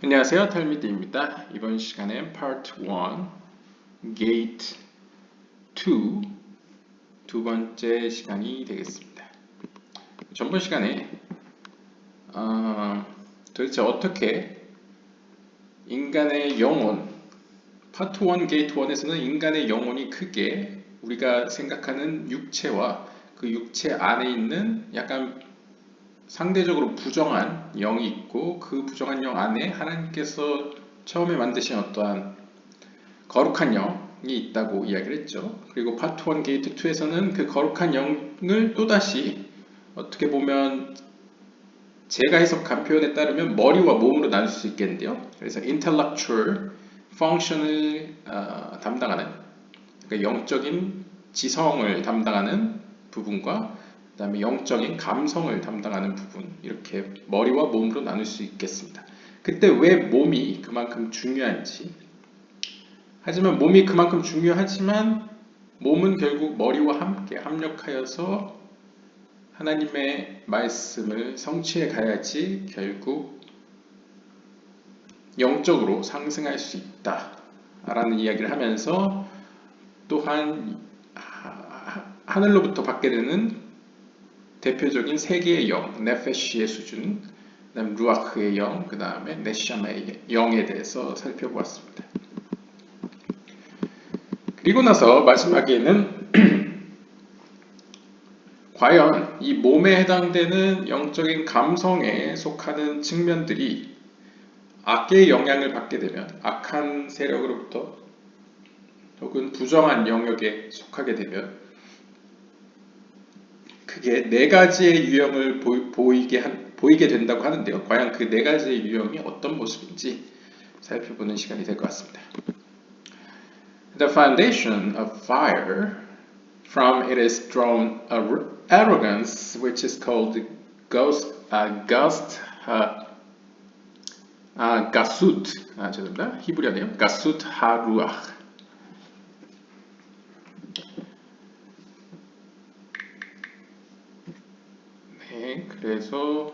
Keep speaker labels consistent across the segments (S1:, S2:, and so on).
S1: 안녕하세요, 탈미디입니다. 이번 시간엔 Part 1, Gate 2 두 번째 시간이 되겠습니다. 전번 시간에 도대체 어떻게 인간의 영혼, Part 1, Gate 1에서는 인간의 영혼이 크게 우리가 생각하는 육체와 그 육체 안에 있는 약간 상대적으로 부정한 영이 있고 그 부정한 영 안에 하나님께서 처음에 만드신 어떠한 거룩한 영이 있다고 이야기를 했죠. 그리고 파트 1 게이트 2에서는 그 거룩한 영을 또다시 어떻게 보면 제가 해석한 표현에 따르면 머리와 몸으로 나눌 수 있겠는데요. 그래서 intellectual function을 담당하는 그러니까 영적인 지성을 담당하는 부분과 그 다음에 영적인 감성을 담당하는 부분 이렇게 머리와 몸으로 나눌 수 있겠습니다. 그때 왜 몸이 그만큼 중요한지 하지만 몸이 그만큼 중요하지만 몸은 결국 머리와 함께 합력하여서 하나님의 말씀을 성취해 가야지 결국 영적으로 상승할 수 있다라는 이야기를 하면서 또한 하늘로부터 받게 되는 대표적인 세 개의 영, 네페시의 수준, 그다음 루아크의 영, 그 다음에 네샤마의 영에 대해서 살펴보았습니다. 그리고 나서 마지막에는 과연 이 몸에 해당되는 영적인 감성에 속하는 측면들이 악의 영향을 받게 되면 악한 세력으로부터 혹은 부정한 영역에 속하게 되면 그게 네 가지의 유형을 보이게 된다고 하는데요. 과연 그 네 가지의 유형이 어떤 모습인지 살펴보는 시간이 될 것 같습니다. The foundation of fire, from it is drawn arrogance, which is called gasut. 죄송합니다. 히브리어네요. gasut haruach. 네, 그래서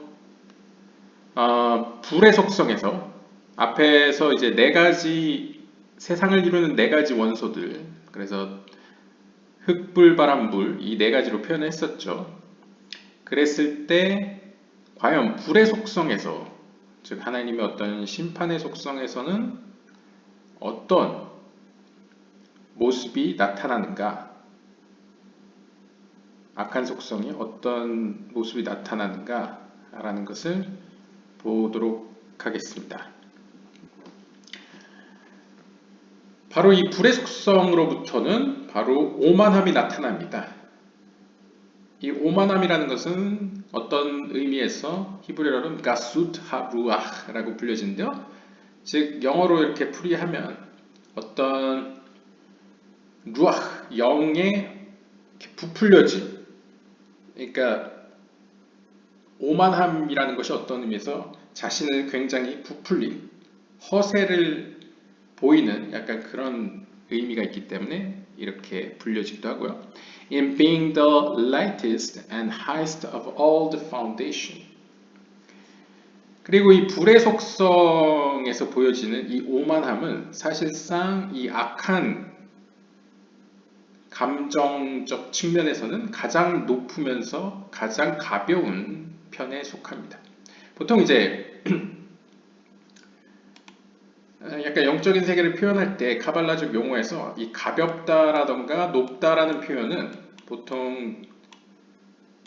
S1: 불의 속성에서 앞에서 이제 네 가지 세상을 이루는 네 가지 원소들, 그래서 흙, 불, 바람, 물 이 네 가지로 표현했었죠. 그랬을 때 과연 불의 속성에서 즉 하나님의 어떤 심판의 속성에서는 어떤 모습이 나타나는가, 악한 속성이 어떤 모습이 나타나는가 라는 것을 보도록 하겠습니다. 바로 이 불의 속성으로부터는 바로 오만함이 나타납니다. 이 오만함이라는 것은 어떤 의미에서 히브리어로는 가숫 하루아라고 불려지는데요. 즉 영어로 이렇게 풀이하면 어떤 루아 영에 부풀려진, 그러니까 오만함이라는 것이 어떤 의미에서 자신을 굉장히 부풀린 허세를 보이는 약간 그런 의미가 있기 때문에 이렇게 불려지기도 하고요. In being the lightest and highest of all the foundation. 그리고 이 불의 속성에서 보여지는 이 오만함은 사실상 이 악한 감정적 측면에서는 가장 높으면서 가장 가벼운 편에 속합니다. 보통 이제 약간 영적인 세계를 표현할 때 카발라적 용어에서 이 가볍다라던가 높다라는 표현은 보통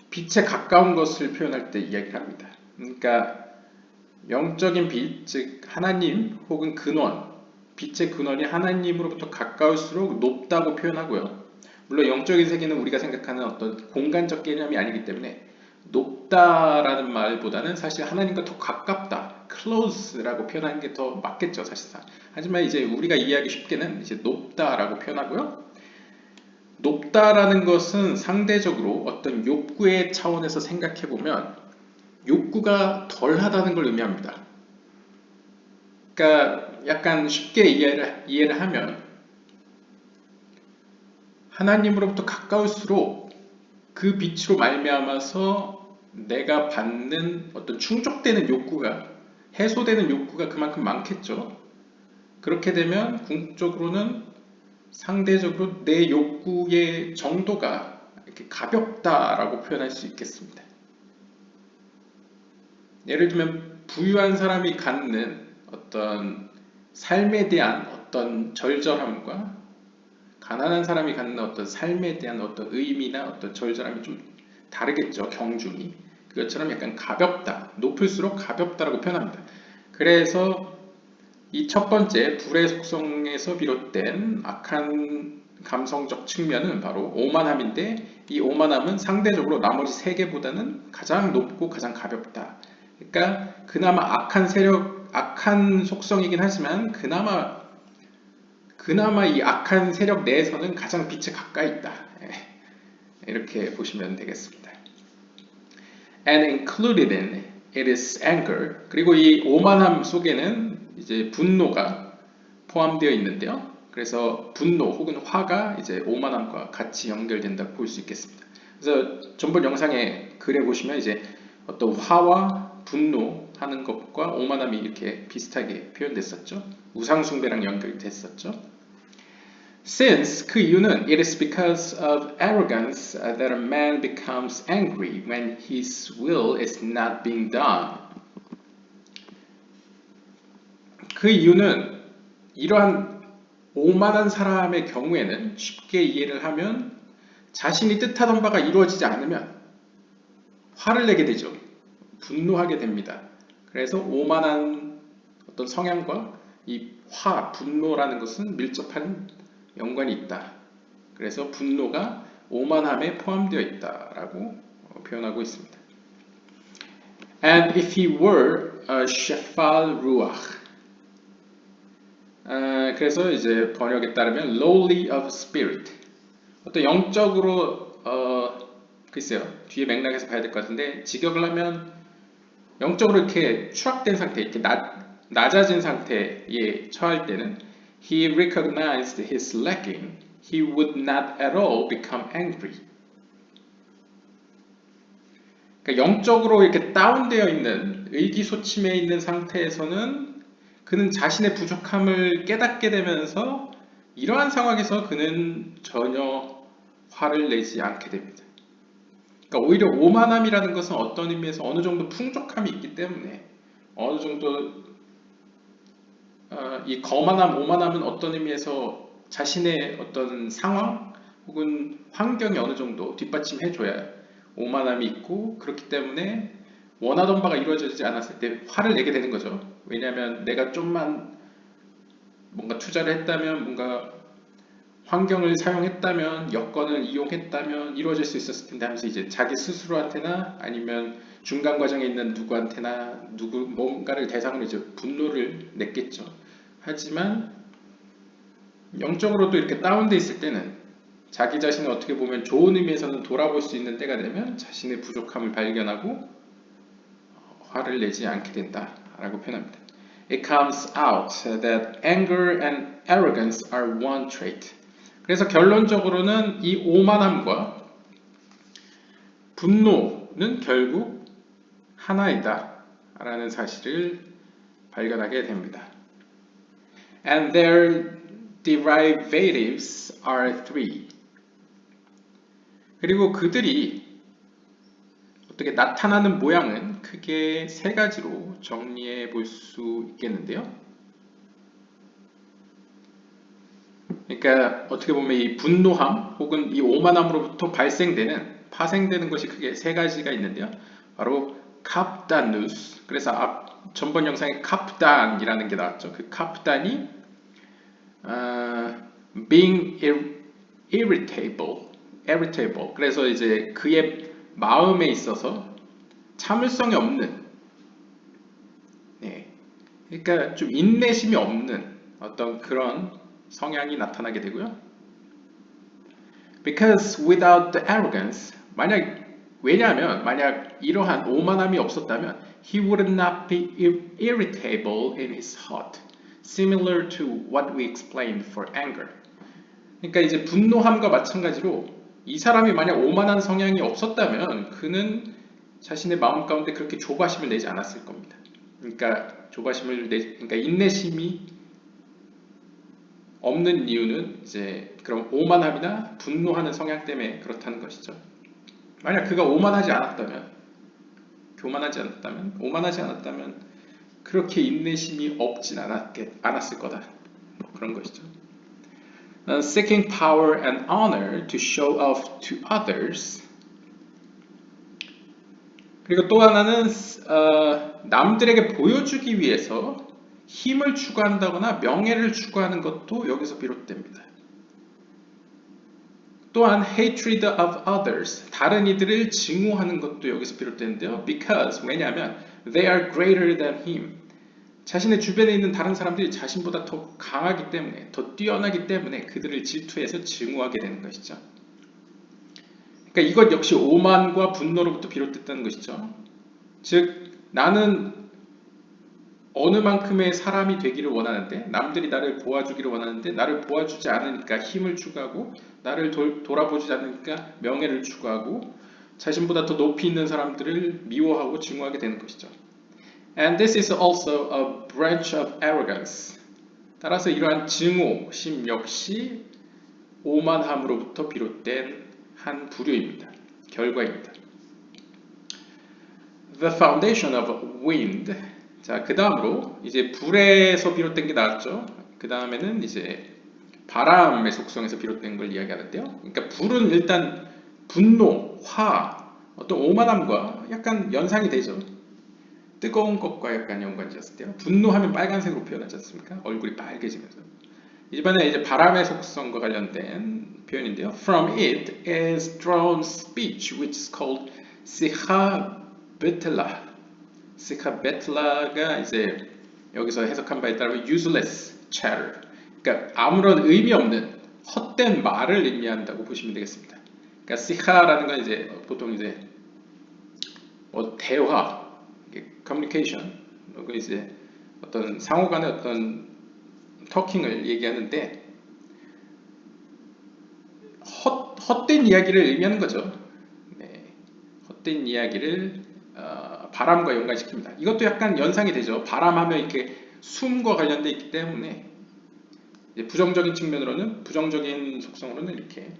S1: 빛에 가까운 것을 표현할 때 이야기를 합니다. 그러니까 영적인 빛, 즉 하나님 혹은 근원, 빛의 근원이 하나님으로부터 가까울수록 높다고 표현하고요. 물론 영적인 세계는 우리가 생각하는 어떤 공간적 개념이 아니기 때문에 높다라는 말보다는 사실 하나님과 더 가깝다, close라고 표현하는 게 더 맞겠죠, 사실상. 하지만 이제 우리가 이해하기 쉽게는 이제 높다라고 표현하고요. 높다라는 것은 상대적으로 어떤 욕구의 차원에서 생각해 보면 욕구가 덜하다는 걸 의미합니다. 그러니까 약간 쉽게 이해를 하면 하나님으로부터 가까울수록 그 빛으로 말미암아서 내가 받는 어떤 충족되는 욕구가 해소되는 욕구가 그만큼 많겠죠. 그렇게 되면 궁극적으로는 상대적으로 내 욕구의 정도가 이렇게 가볍다라고 표현할 수 있겠습니다. 예를 들면 부유한 사람이 갖는 어떤 삶에 대한 어떤 절절함과 가난한 사람이 갖는 어떤 삶에 대한 어떤 의미나 어떤 절절함이 좀 다르겠죠. 경중이. 그것처럼 약간 가볍다, 높을수록 가볍다라고 표현합니다. 그래서 이 첫 번째 불의 속성에서 비롯된 악한 감성적 측면은 바로 오만함인데, 이 오만함은 상대적으로 나머지 세 개보다는 가장 높고 가장 가볍다. 그러니까 그나마 악한 속성이긴 하지만 그나마 이 악한 세력 내에서는 가장 빛에 가까이 있다. 이렇게 보시면 되겠습니다. And included in it is anger. 그리고 이 오만함 속에는 이제 분노가 포함되어 있는데요. 그래서 분노 혹은 화가 이제 오만함과 같이 연결된다고 볼 수 있겠습니다. 그래서 전번 영상에 글에 보시면 이제 어떤 화와 분노하는 것과 오만함이 이렇게 비슷하게 표현됐었죠. 우상숭배랑 연결됐었죠. Since 그 이유는 it is because of arrogance that a man becomes angry when his will is not being done. 그 이유는 이러한 오만한 사람의 경우에는 쉽게 이해를 하면 자신이 뜻하던 바가 이루어지지 않으면 화를 내게 되죠. 분노하게 됩니다. 그래서 오만한 어떤 성향과 이 분노라는 것은 밀접한 연관이 있다. 그래서 분노가 오만함에 포함되어 있다라고 표현하고 있습니다. And if he were a shafal ruach, 그래서 이제 번역에 따르면 lowly of spirit, 어떤 영적으로 글쎄요, 뒤에 맥락에서 봐야 될 것 같은데 직역을 하면 영적으로 이렇게 추락된 상태, 이렇게 낮아진 상태에 처할 때는 he recognized his lacking, he would not at all become angry. 그러니까 영적으로 이렇게 다운되어 있는 의기소침해 있는 상태에서는 그는 자신의 부족함을 깨닫게 되면서 이러한 상황에서 그는 전혀 화를 내지 않게 됩니다. 그러니까 오히려 오만함이라는 것은 어떤 의미에서 어느 정도 풍족함이 있기 때문에 어느 정도 이 거만함, 오만함은 어떤 의미에서 자신의 어떤 상황 혹은 환경이 어느 정도 뒷받침해줘야 오만함이 있고, 그렇기 때문에 원하던 바가 이루어지지 않았을 때 화를 내게 되는 거죠. 왜냐하면 내가 좀만 뭔가 투자를 했다면, 뭔가 환경을 사용했다면, 여건을 이용했다면 이루어질 수 있었을 텐데 하면서 이제 자기 스스로한테나 아니면 중간 과정에 있는 누구한테나 뭔가를 대상으로 이제 분노를 냈겠죠. 하지만 영적으로도 이렇게 다운돼 있을 때는 자기 자신을 어떻게 보면 좋은 의미에서는 돌아볼 수 있는 때가 되면 자신의 부족함을 발견하고 화를 내지 않게 된다라고 표현합니다. It comes out that anger and arrogance are one trait. 그래서 결론적으로는 이 오만함과 분노는 결국 하나이다 라는 사실을 발견하게 됩니다. And their derivatives are three. 그리고 그들이 어떻게 나타나는 모양은 크게 세 가지로 정리해 볼 수 있겠는데요. 그러니까 어떻게 보면 이 분노함 혹은 이 오만함으로부터 파생되는 것이 크게 세 가지가 있는데요. 바로 카프다누스, 그래서 전번 영상에 카프단이라는 게 나왔죠. 그 카프단이 being irritable, 그래서 이제 그의 마음에 있어서 참을성이 없는, 그러니까 좀 인내심이 없는 어떤 그런 성향이 나타나게 되고요. Because without the arrogance, 왜냐하면 만약 이러한 오만함이 없었다면 he would not be irritable in his heart, similar to what we explained for anger. 그러니까 이제 분노함과 마찬가지로 이 사람이 만약 오만한 성향이 없었다면 그는 자신의 마음 가운데 그렇게 조바심을 내지 않았을 겁니다. 그러니까 그러니까 인내심이 없는 이유는 이제 그럼 오만함이나 분노하는 성향 때문에 그렇다는 것이죠. 만약 그가 오만하지 않았다면 그렇게 인내심이 없진 않았을 거다. 뭐 그런 것이죠. Seeking power and honor to show off to others. 그리고 또 하나는 남들에게 보여주기 위해서 힘을 추구한다거나 명예를 추구하는 것도 여기서 비롯됩니다. 또한 hatred of others, 다른 이들을 증오하는 것도 여기서 비롯되는데요. Because, 왜냐하면 they are greater than him. 자신의 주변에 있는 다른 사람들이 자신보다 더 강하기 때문에, 더 뛰어나기 때문에 그들을 질투해서 증오하게 되는 것이죠. 그러니까 이것 역시 오만과 분노로부터 비롯됐다는 것이죠. 즉, 나는 어느 만큼의 사람이 되기를 원하는데, 남들이 나를 도와주기를 원하는데 나를 도와주지 않으니까 힘을 추구하고, 나를 돌아보지 않으니까 명예를 추구하고, 자신보다 더 높이 있는 사람들을 미워하고 증오하게 되는 것이죠. And this is also a branch of arrogance. 따라서 이러한 증오심 역시 오만함으로부터 비롯된 한 부류입니다. 결과입니다. The foundation of wind. 자, 그 다음으로 이제 불에서 비롯된 게 나왔죠. 그 다음에는 이제 바람의 속성에서 비롯된 걸 이야기하는데요. 그러니까 불은 일단 분노, 화, 어떤 오만함과 약간 연상이 되죠. 뜨거운 것과 약간 연관이 있었대요. 분노하면 빨간색으로 표현하지 않습니까? 얼굴이 빨개지면서. 이번에 이제 바람의 속성과 관련된 표현인데요. From it is drawn speech, which is called sikha betla. sikha betla가 이제 여기서 해석한 바에 따르면 useless chatter. 그러니까 아무런 의미 없는 헛된 말을 의미한다고 보시면 되겠습니다. 그러니까 sikha라는 건 이제 보통 이제 뭐 대화, communication, 그리고 이제 어떤 상호간의 어떤 터킹을 얘기하는데 헛된 이야기를 의미하는 거죠. 네, 헛된 이야기를 바람과 연관시킵니다. 이것도 약간 연상이 되죠. 바람하면 이렇게 숨과 관련되어 있기 때문에 부정적인 측면으로는 부정적인 속성으로는 이렇게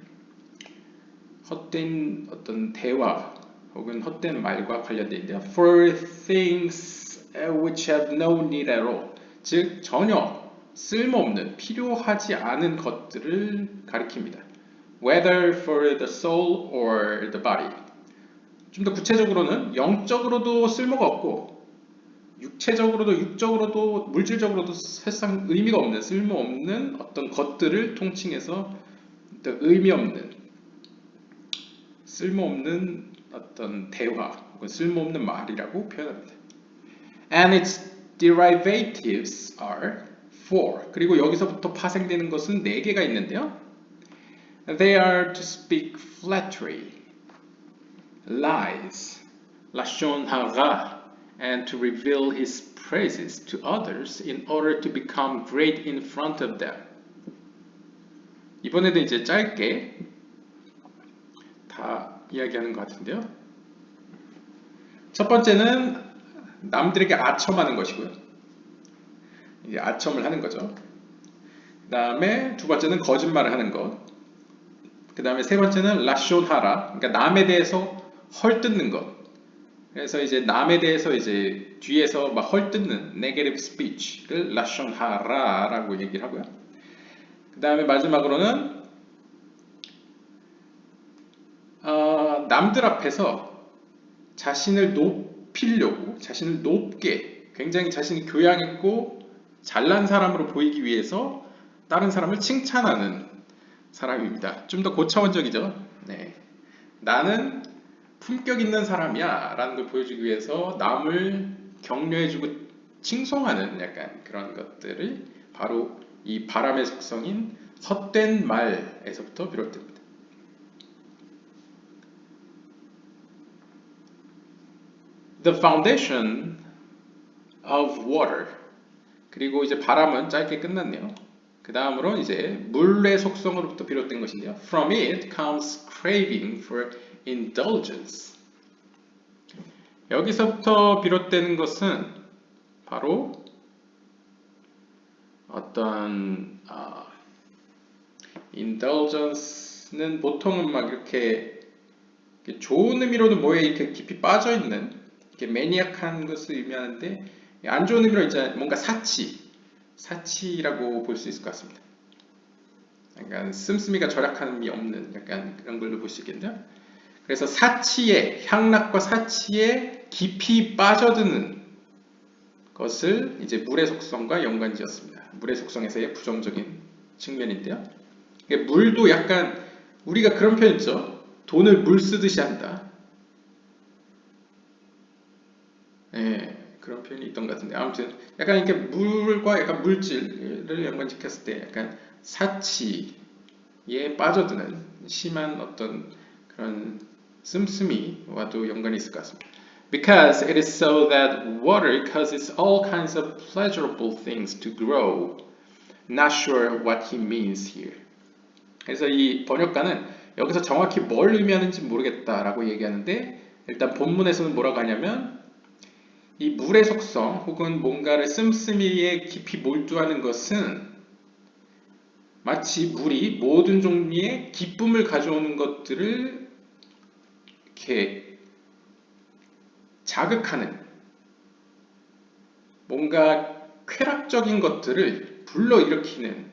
S1: 헛된 어떤 대화 혹은 헛된 말과 관련되어 있는데요. For things which have no need at all. 즉 전혀 쓸모없는 필요하지 않은 것들을 가리킵니다. Whether for the soul or the body. 좀 더 구체적으로는 영적으로도 쓸모가 없고 육체적으로도 육적으로도 물질적으로도 사실상 의미가 없는 쓸모없는 어떤 것들을 통칭해서 의미 없는 쓸모없는 어떤 대화 혹은 쓸모없는 말이라고 표현합니다. And its derivatives are four. 그리고 여기서부터 파생되는 것은 4개가 있는데요. They are to speak flattery, lies, lashon hara, and to reveal his praises to others in order to become great in front of them. 이번에도 이제 짧게 다 이야기하는 것 같은데요. 첫 번째는 남들에게 아첨하는 것이고요. 이제 아첨을 하는 거죠. 그 다음에 두 번째는 거짓말을 하는 것. 그 다음에 세 번째는 라쇼하라, 그러니까 남에 대해서 헐뜯는 것. 그래서 이제 남에 대해서 이제 뒤에서 막 헐뜯는 negative speech를 라쇼하라라고 얘기를 하고요. 그 다음에 마지막으로는 남들 앞에서 자신을 높이려고, 자신을 높게, 굉장히 자신이 교양있고 잘난 사람으로 보이기 위해서 다른 사람을 칭찬하는 사람입니다. 좀 더 고차원적이죠. 네. 나는 품격 있는 사람이야 라는 걸 보여주기 위해서 남을 격려해주고 칭송하는 약간 그런 것들을 바로 이 바람의 속성인 헛된 말에서부터 비롯됩니다. The foundation of water. 그리고 이제 바람은 짧게 끝났네요. 그 다음으로 이제 물의 속성으로부터 비롯된 것인데요. From it comes craving for indulgence. 여기서부터 비롯되는 것은 바로 어떤 indulgence는 보통은 막 이렇게 좋은 의미로는 뭐에 이렇게 깊이 빠져 있는 이렇게 매니악한 것을 의미하는데 안 좋은 의미로 이제 뭔가 사치라고 볼 수 있을 것 같습니다. 약간 씀씀이가 절약함이 없는 약간 그런 걸로 볼 수 있겠네요. 그래서 향락과 사치에 깊이 빠져드는 것을 이제 물의 속성과 연관지었습니다. 물의 속성에서의 부정적인 측면인데요. 물도 약간 우리가 그런 표현 있죠. 돈을 물 쓰듯이 한다. 예, 그런 표현이 있던 것 같은데 아무튼 약간 이렇게 물과 약간 물질을 연관시켰을 때 약간 사치에 빠져드는 심한 어떤 그런 씀씀이와도 연관이 있을 것 같습니다. Because it is so that water causes all kinds of pleasurable things to grow. Not sure what he means here. 그래서 이 번역가는 여기서 정확히 뭘 의미하는지 모르겠다라고 얘기하는데 일단 본문에서는 뭐라고 하냐면 이 물의 속성 혹은 뭔가를 씀씀이에 깊이 몰두하는 것은 마치 물이 모든 종류의 기쁨을 가져오는 것들을 이렇게 자극하는 뭔가 쾌락적인 것들을 불러일으키는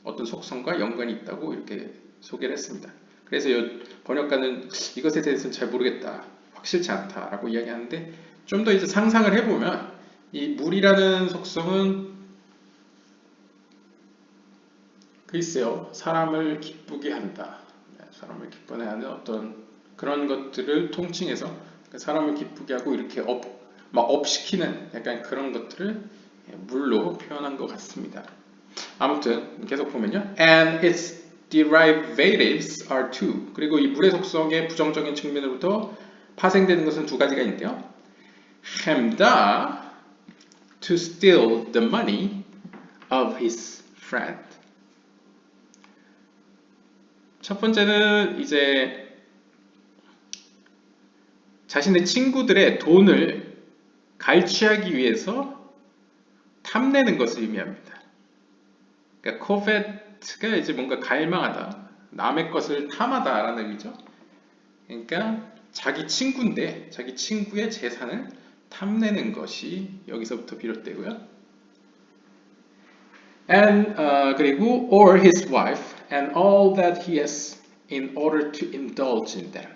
S1: 어떤 속성과 연관이 있다고 이렇게 소개를 했습니다. 그래서 번역가는 이것에 대해서는 잘 모르겠다, 확실치 않다라고 이야기하는데 좀 더 이제 상상을 해보면 이 물이라는 속성은 글쎄요, 사람을 기쁘게 한다. 사람을 기쁘게 하는 어떤 그런 것들을 통칭해서 사람을 기쁘게 하고 이렇게 막 업시키는 약간 그런 것들을 물로 표현한 것 같습니다. 아무튼 계속 보면요. And its derivatives are two. 그리고 이 물의 속성의 부정적인 측면으로부터 파생되는 것은 두 가지가 있는데요. hamda to steal the money of his friend. 첫 번째는 이제 자신의 친구들의 돈을 갈취하기 위해서 탐내는 것을 의미합니다. 그러니까 covet가 이제 뭔가 갈망하다, 남의 것을 탐하다라는 의미죠. 그러니까 자기 친구인데 자기 친구의 재산을 탐내는 것이 여기서부터 비롯되고요. And 그리고 or his wife and all that he has in order to indulge in them.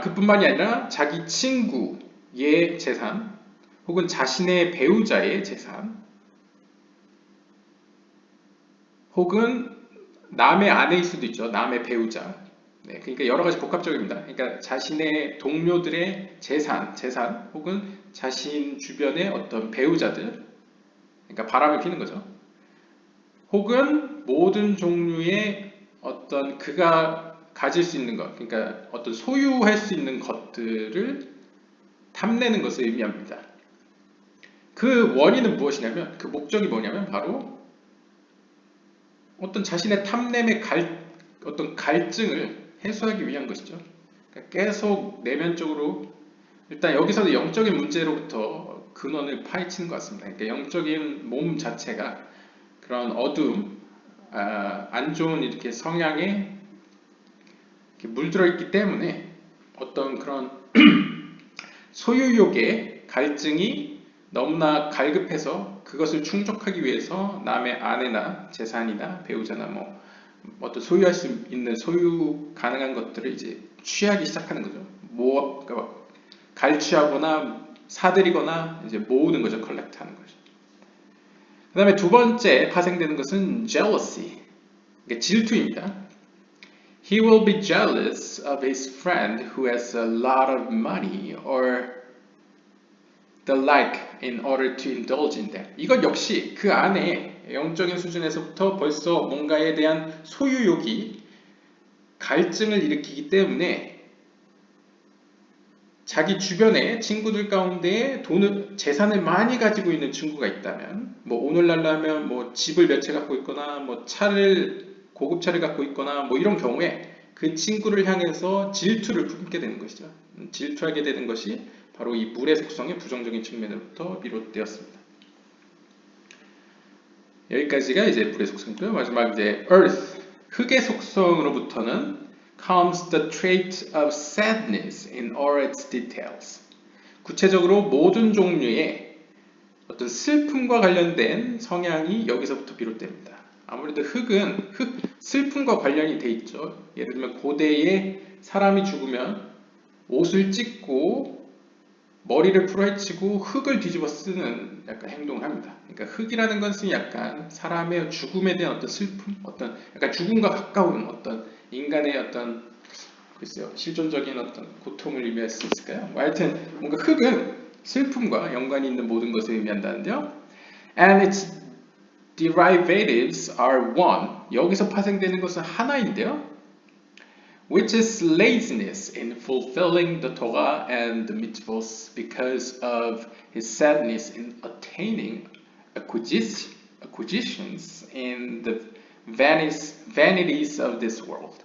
S1: 그뿐만이 아니라 자기 친구의 재산 혹은 자신의 배우자의 재산 혹은 남의 아내일 수도 있죠. 남의 배우자. 네, 그러니까 여러 가지 복합적입니다. 그러니까 자신의 동료들의 재산 혹은 자신 주변의 어떤 배우자들, 그러니까 바람을 피는 거죠. 혹은 모든 종류의 어떤 그가 가질 수 있는 것, 그러니까 어떤 소유할 수 있는 것들을 탐내는 것을 의미합니다. 그 원인은 무엇이냐면, 그 목적이 뭐냐면 바로 어떤 자신의 탐냄의 어떤 갈증을 해소하기 위한 것이죠. 그러니까 계속 내면적으로 일단 여기서는 영적인 문제로부터 근원을 파헤치는 것 같습니다. 그러니까 영적인 몸 자체가 그런 어두움, 안 좋은 이렇게 성향에 이렇게 물들어 있기 때문에 어떤 그런 소유욕의 갈증이 너무나 갈급해서 그것을 충족하기 위해서 남의 아내나 재산이나 배우자나 뭐 어떤 소유할 수 있는 소유 가능한 것들을 이제 취하기 시작하는 거죠. 그러니까 갈취하거나 사들이거나 이제 모으는 거죠. 컬렉트하는 거죠. 그 다음에 두 번째 파생되는 것은 jealousy, 그러니까 질투입니다. He will be jealous of his friend who has a lot of money or the like in order to indulge in them. 이것 역시 그 안에 영적인 수준에서부터 벌써 뭔가에 대한 소유욕이 갈증을 일으키기 때문에 자기 주변의 친구들 가운데 재산을 많이 가지고 있는 친구가 있다면, 뭐 오늘날라면 뭐 집을 몇 채 갖고 있거나, 뭐 고급차를 갖고 있거나, 뭐 이런 경우에 그 친구를 향해서 질투를 품게 되는 것이죠. 질투하게 되는 것이 바로 이 물의 속성의 부정적인 측면으로부터 비롯되었습니다. 여기까지가 이제 물의 속성이고요. 마지막 이제 earth, 흙의 속성으로부터는 comes the trait of sadness in all its details. 구체적으로 모든 종류의 어떤 슬픔과 관련된 성향이 여기서부터 비롯됩니다. 아무래도 흙은 슬픔과 관련이 돼 있죠. 예를 들면 고대에 사람이 죽으면 옷을 찢고 머리를 풀어헤치고 흙을 뒤집어 쓰는 약간 행동을 합니다. 그러니까 흙이라는 것은 약간 사람의 죽음에 대한 어떤 슬픔, 어떤 약간 죽음과 가까운 어떤 인간의 어떤 글쎄요 실존적인 어떤 고통을 의미할 수 있을까요? 뭐 하여튼 뭔가 흙은 슬픔과 연관이 있는 모든 것을 의미한다는데요. And its derivatives are one. 여기서 파생되는 것은 하나인데요. Which is laziness in fulfilling the Torah and the mitzvot because of his sadness in attaining acquisitions in the vanities of this world,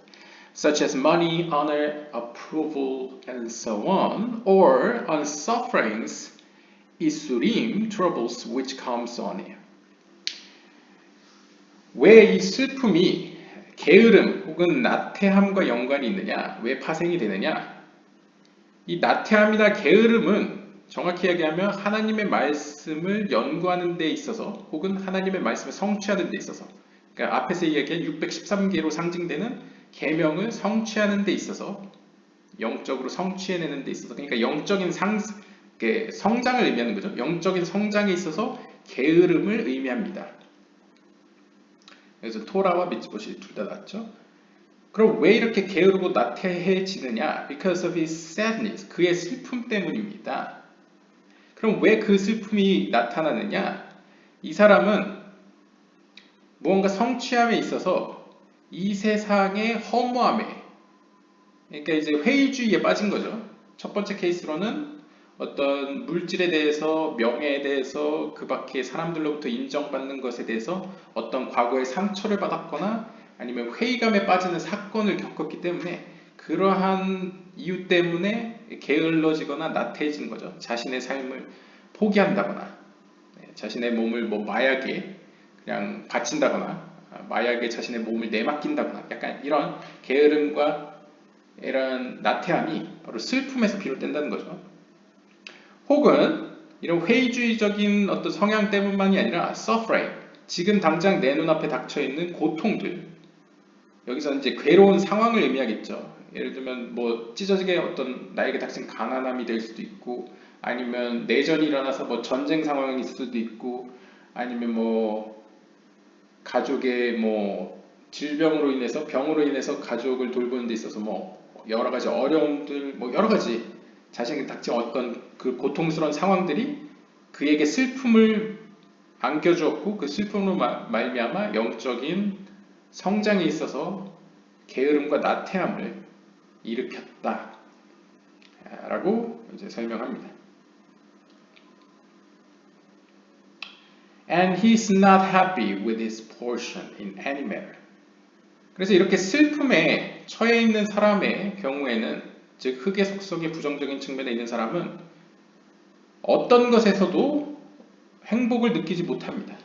S1: such as money, honor, approval, and so on, or on sufferings, isurim, troubles which comes on him. 왜 이 슬픔이 게으름 혹은 나태함과 연관이 있느냐? 왜 파생이 되느냐? 이 나태함이나 게으름은 정확히 이야기하면 하나님의 말씀을 연구하는 데 있어서 혹은 하나님의 말씀을 성취하는 데 있어서 그러니까 앞에서 이야기한 613개로 상징되는 계명을 성취하는 데 있어서 영적으로 성취해내는 데 있어서 그러니까 영적인 성장을 의미하는 거죠. 영적인 성장에 있어서 게으름을 의미합니다. 그래서 토라와 미tzvot이 둘 다 낫죠. 그럼 왜 이렇게 게으르고 나태해지느냐? Because of his sadness. 그의 슬픔 때문입니다. 그럼 왜 그 슬픔이 나타나느냐? 이 사람은 무언가 성취함에 있어서 이 세상의 허무함에 그러니까 이제 회의주의에 빠진 거죠. 첫 번째 케이스로는 어떤 물질에 대해서 명예에 대해서 그 밖에 사람들로부터 인정받는 것에 대해서 어떤 과거의 상처를 받았거나 아니면 회의감에 빠지는 사건을 겪었기 때문에 그러한 이유 때문에 게을러지거나 나태해진 거죠. 자신의 삶을 포기한다거나 자신의 몸을 뭐 마약에 그냥 바친다거나 마약에 자신의 몸을 내맡긴다거나 약간 이런 게으름과 이런 나태함이 바로 슬픔에서 비롯된다는 거죠. 혹은 이런 회의주의적인 어떤 성향 때문만이 아니라 suffering, 지금 당장 내 눈앞에 닥쳐있는 고통들 여기서 이제 괴로운 상황을 의미하겠죠. 예를 들면 뭐 찢어지게 어떤 나에게 닥친 가난함이 될 수도 있고 아니면 내전이 일어나서 뭐 전쟁 상황이 있을 수도 있고 아니면 뭐 가족의 뭐 질병으로 인해서 병으로 인해서 가족을 돌보는 데 있어서 뭐 여러 가지 어려움들 뭐 여러 가지 자신에게 닥친 어떤 그 고통스러운 상황들이 그에게 슬픔을 안겨주었고 그 슬픔으로 말미암아 영적인 성장에 있어서 게으름과 나태함을 일으켰다 라고 이제 설명합니다. And he's not happy with his portion in any matter. 그래서 이렇게 슬픔에 처해 있는 사람의 경우에는 즉 흙의 속성의 부정적인 측면에 있는 사람은 어떤 것에서도 행복을 느끼지 못합니다.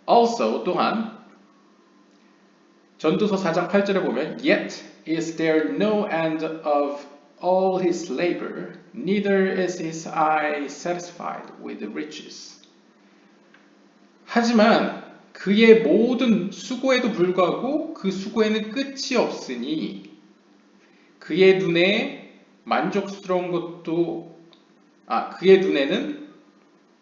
S1: Also 또한 전도서 4장 8절에 보면 Yet is there no end of all his labor, neither is his eye satisfied with riches. 하지만 그의 모든 수고에도 불구하고 그 수고에는 끝이 없으니 그의 눈에 만족스러운 것도 그의 눈에는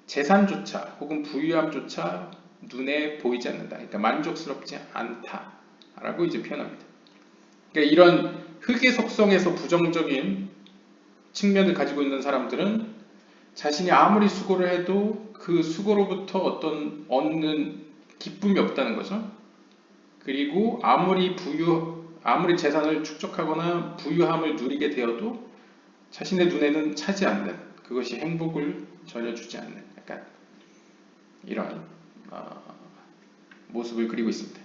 S1: 재산조차 혹은 부유함조차 눈에 보이지 않는다. 그러니까 만족스럽지 않다라고 이제 표현합니다. 그러니까 이런 흙의 속성에서 부정적인 측면을 가지고 있는 사람들은 자신이 아무리 수고를 해도 그 수고로부터 어떤 얻는 기쁨이 없다는 거죠. 그리고 아무리 재산을 축적하거나 부유함을 누리게 되어도 자신의 눈에는 차지 않는 그것이 행복을 전혀 주지 않는 약간 이런 모습을 그리고 있습니다.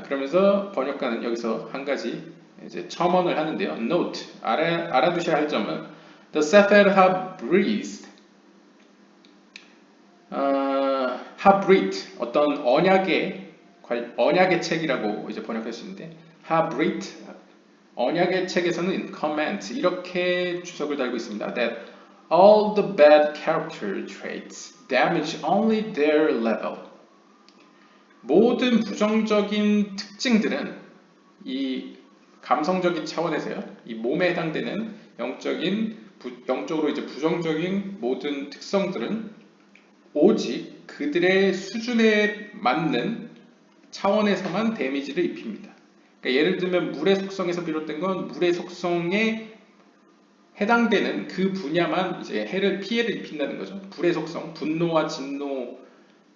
S1: 그러면서 번역가는 여기서 한 가지 이제 첨언을 하는데요. Note, 알아두셔야 할 점은 The Sefer 하브릿 어떤 언약의 책이라고 이제 번역할 수 있는데 하브릿 언약의 책에서는 comment 이렇게 주석을 달고 있습니다. That all the bad character traits damage only their level. 모든 부정적인 특징들은 이 감성적인 차원에서요. 이 몸에 해당되는 영적으로 이제 부정적인 모든 특성들은 오직 그들의 수준에 맞는 차원에서만 데미지를 입힙니다. 그러니까 예를 들면 물의 속성에서 비롯된 건 물의 속성에 해당되는 그 분야만 이제 피해를 입힌다는 거죠. 불의 속성, 분노와 진노,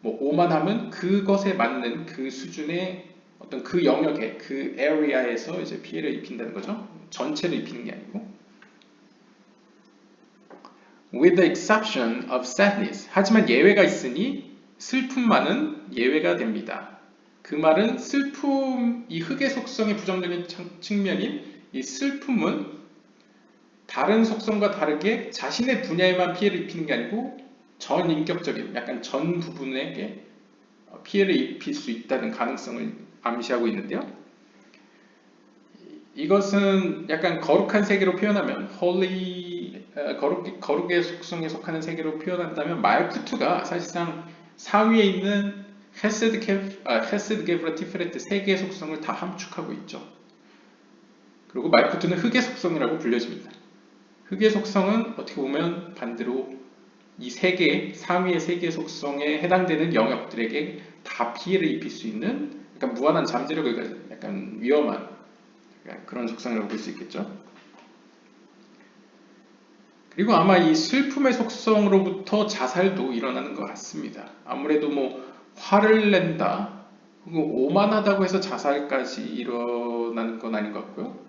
S1: 오만함은 그것에 맞는 그 수준의 어떤 그 영역에 그 에리아에서 이제 피해를 입힌다는 거죠. 전체를 입히는 게 아니고. With the exception of sadness. 하지만 예외가 있으니 슬픔만은 예외가 됩니다. 그 말은 이 흙의 속성의 부정적인 측면인 이 슬픔은 다른 속성과 다르게 자신의 분야에만 피해를 입히는 게 아니고 전 인격적인 약간 전 부분에게 피해를 입힐 수 있다는 가능성을 암시하고 있는데요. 이것은 약간 거룩한 세계로 표현하면 거룩의 속성에 속하는 세계로 표현한다면 말쿠투가 사실상 상위에 있는 헤세드 게브라 티프레트 세 개의 속성을 다 함축하고 있죠. 그리고 말쿠투는 흙의 속성이라고 불려집니다. 흙의 속성은 어떻게 보면 반대로 이 상위의 세 개의 속성에 해당되는 영역들에게 다 피해를 입힐 수 있는 약간 무한한 잠재력을 가진 약간 위험한 그런 속성이라고 볼 수 있겠죠. 그리고 아마 이 슬픔의 속성으로부터 자살도 일어나는 것 같습니다. 아무래도 화를 낸다, 오만하다고 해서 자살까지 일어나는 건 아닌 것 같고요.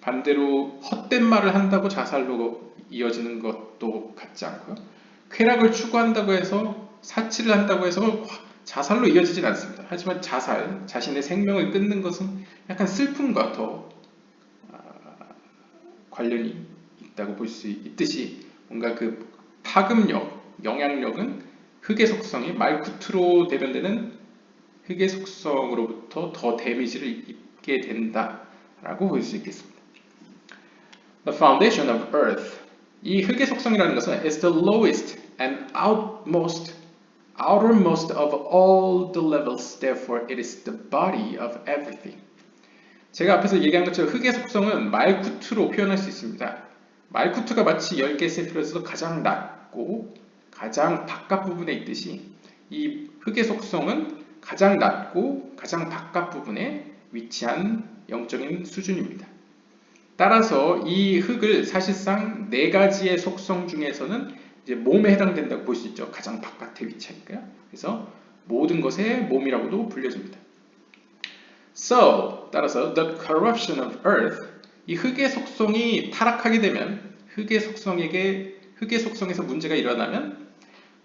S1: 반대로 헛된 말을 한다고 자살로 이어지는 것도 같지 않고요. 쾌락을 추구한다고 해서 사치를 한다고 해서 자살로 이어지진 않습니다. 하지만 자신의 생명을 끊는 것은 약간 슬픔과 더 관련이 있다고 볼 수 있듯이 뭔가 그 파급력, 영향력은 흙의 속성이 말쿠트로 대변되는 흙의 속성으로부터 더 데미지를 입게 된다라고 볼 수 있겠습니다. The foundation of earth. 이 흙의 속성이라는 것은 is the lowest and outermost of all the levels. Therefore, it is the body of everything. 제가 앞에서 얘기한 것처럼 흙의 속성은 말쿠트로 표현할 수 있습니다. 말쿠트가 마치 10개의 세피로에서 가장 낮고 가장 바깥 부분에 있듯이 이 흙의 속성은 가장 낮고 가장 바깥 부분에 위치한 영적인 수준입니다. 따라서 이 흙을 사실상 4가지의 속성 중에서는 이제 몸에 해당된다고 볼 수 있죠. 가장 바깥에 위치하니까요. 그래서 모든 것의 몸이라고도 불려집니다. So, 따라서 the corruption of earth, 이 흙의 속성이 타락하게 되면 흙의 속성에서 문제가 일어나면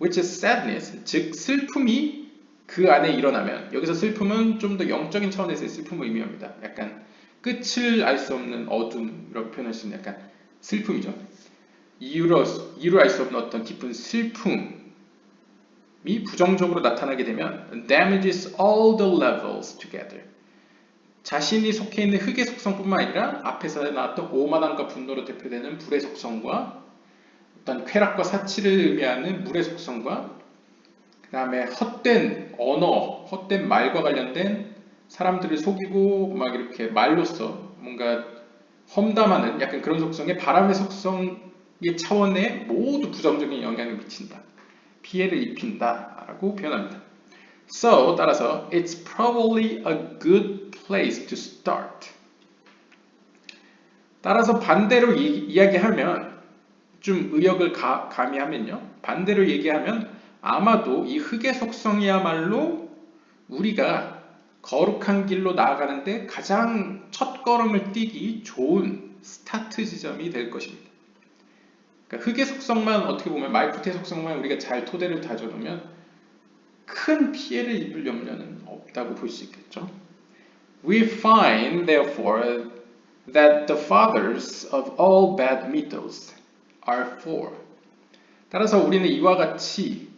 S1: which is sadness, 즉 슬픔이 그 안에 일어나면 여기서 슬픔은 좀 더 영적인 차원에서의 슬픔을 의미합니다. 약간 끝을 알 수 없는 어둠이라고 표현할 수 있는 약간 슬픔이죠. 이유를 알 수 없는 어떤 깊은 슬픔이 부정적으로 나타나게 되면 damages all the levels together. 자신이 속해 있는 흙의 속성뿐만 아니라 앞에서 나왔던 오만함과 분노로 대표되는 불의 속성과 어떤 쾌락과 사치를 의미하는 물의 속성과 그 다음에 헛된 언어, 헛된 말과 관련된 사람들을 속이고 막 이렇게 말로써 뭔가 험담하는 약간 그런 속성의 바람의 속성의 차원에 모두 부정적인 영향을 미친다. 피해를 입힌다 라고 표현합니다. So, 따라서 it's probably a good place to start. 따라서 반대로 이야기하면 좀 의역을 가미하면요. 반대로 얘기하면 아마도 이 흙의 속성이야말로 우리가 거룩한 길로 나아가는데 가장 첫걸음을 띄기 좋은 스타트 지점이 될 것입니다. 그러니까 흙의 속성만 어떻게 보면 말쿠트의 속성만 우리가 잘 토대를 다져놓으면 큰 피해를 입을 염려는 없다고 볼 수 있겠죠. We find, therefore, that the fathers of all bad mythos are for. 따라서 우리는 이와 같이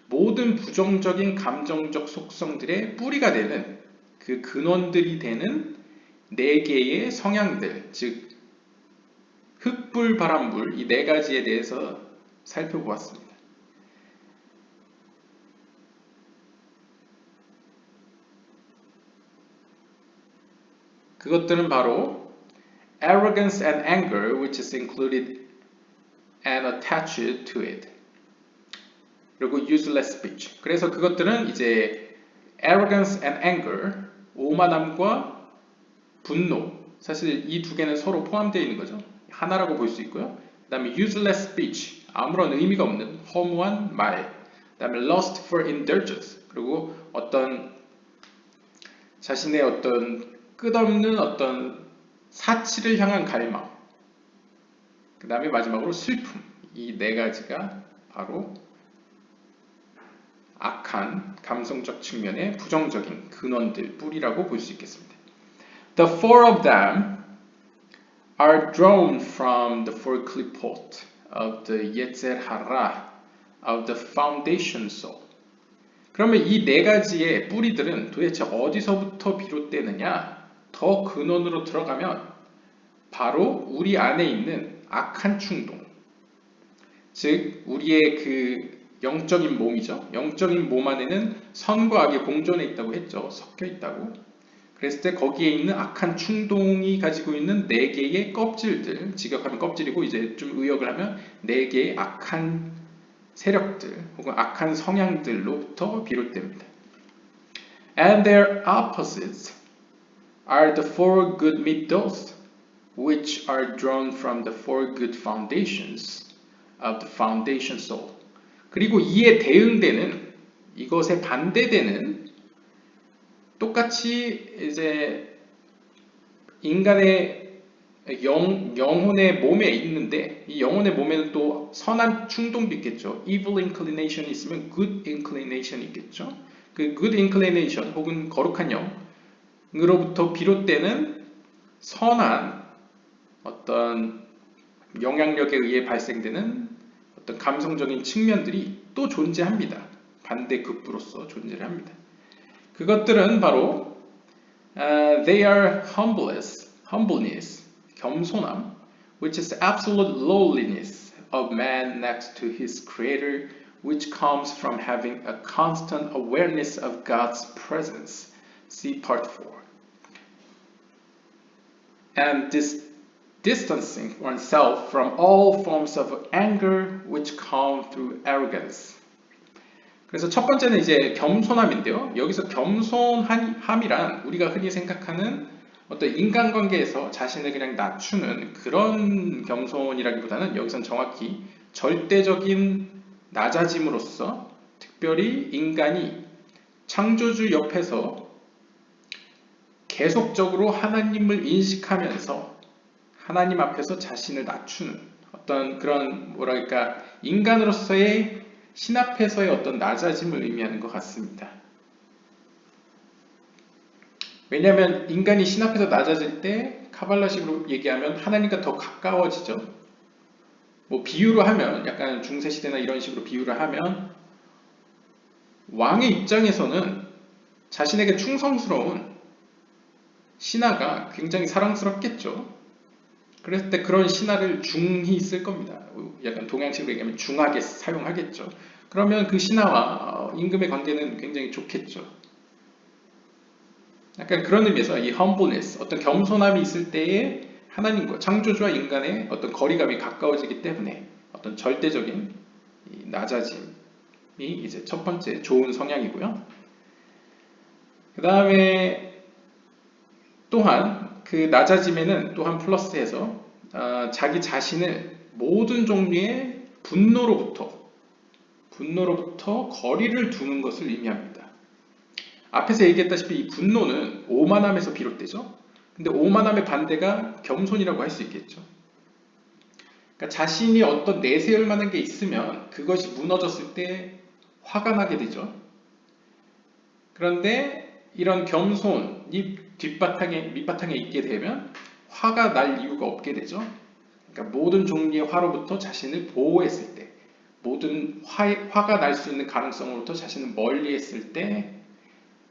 S1: 모든 부정적인 감정적 속성들의 뿌리가 되는 그 근원들이 되는 네 개의 성향들, 즉 흙불, 바람불 이 네 가지에 대해서 살펴보았습니다. 그것들은 바로 arrogance and anger, which is included and attached to it. 그리고 useless speech. 그래서 그것들은 이제 arrogance and anger, 오만함과 분노. 사실 이 두 개는 서로 포함되어 있는 거죠. 하나라고 볼 수 있고요. 그 다음에 useless speech, 아무런 의미가 없는 허무한 말. 그 다음에 lust for indulgence, 그리고 어떤 자신의 어떤 끝없는 어떤 사치를 향한 갈망. 그 다음에 마지막으로 슬픔. 이 네 가지가 바로 악한 감성적 측면의 부정적인 근원들, 뿌리라고 볼 수 있겠습니다. The four of them are drawn from the four klipot of the Yetzer Hara of the foundation soul. 그러면 이 네 가지의 뿌리들은 도대체 어디서부터 비롯되느냐? 더 근원으로 들어가면 바로 우리 안에 있는 악한 충동, 즉 우리의 그 영적인 몸이죠. 영적인 몸 안에는 선과 악이 공존해 있다고 했죠. 섞여 있다고. 그랬을 때 거기에 있는 악한 충동이 가지고 있는 네 개의 껍질들, 직역하면 껍질이고 이제 좀 의역을 하면 네 개의 악한 세력들 혹은 악한 성향들로부터 비롯됩니다. And their opposites are the four good middos, which are drawn from the four good foundations of the foundation soul. 그리고 이에 대응되는, 이것에 반대되는, 똑같이 이제 인간의 영혼의 몸에 있는데 이 영혼의 몸에는 또 선한 충동도 있겠죠. evil inclination 있으면 good inclination 있겠죠. 그 good inclination 혹은 거룩한 영으로부터 비롯되는 선한 어떤 영향력에 의해 발생되는 어떤 감성적인 측면들이 또 존재합니다. 반대급부로서 존재를 합니다. 그것들은 바로 they are humbleness, 겸손함, which is absolute lowliness of man next to his creator, which comes from having a constant awareness of God's presence. See part 4. And this distancing oneself from all forms of anger which come through arrogance. 그래서 첫 번째는 이제 겸손함인데요. 여기서 겸손함이란 우리가 흔히 생각하는 어떤 인간관계에서 자신을 그냥 낮추는 그런 겸손이라기보다는 여기선 정확히 절대적인 낮아짐으로써 특별히 인간이 창조주 옆에서 계속적으로 하나님을 인식하면서 하나님 앞에서 자신을 낮추는 어떤 그런 뭐랄까 인간으로서의 신 앞에서의 어떤 낮아짐을 의미하는 것 같습니다. 왜냐하면 인간이 신 앞에서 낮아질 때 카발라식으로 얘기하면 하나님과 더 가까워지죠. 뭐 비유로 하면 약간 중세시대나 이런 식으로 비유를 하면 왕의 입장에서는 자신에게 충성스러운 신하가 굉장히 사랑스럽겠죠. 그랬을 때 그런 신하를 중히 쓸 겁니다. 약간 동양식으로 얘기하면 중하게 사용하겠죠. 그러면 그 신하와 임금의 관계는 굉장히 좋겠죠. 약간 그런 의미에서 이 humbleness, 어떤 겸손함이 있을 때에 하나님과 창조주와 인간의 어떤 거리감이 가까워지기 때문에 어떤 절대적인 낮아짐이 이제 첫 번째 좋은 성향이고요. 그 다음에 또한 그 낮아짐에는 또한 플러스해서 자기 자신을 모든 종류의 분노로부터 거리를 두는 것을 의미합니다. 앞에서 얘기했다시피 이 분노는 오만함에서 비롯되죠. 근데 오만함의 반대가 겸손이라고 할 수 있겠죠. 그러니까 자신이 어떤 내세울 만한 게 있으면 그것이 무너졌을 때 화가 나게 되죠. 그런데 이런 겸손이 밑바탕에 있게 되면 화가 날 이유가 없게 되죠. 그러니까 모든 종류의 화로부터 자신을 보호했을 때, 모든 화가 날 수 있는 가능성으로부터 자신을 멀리했을 때,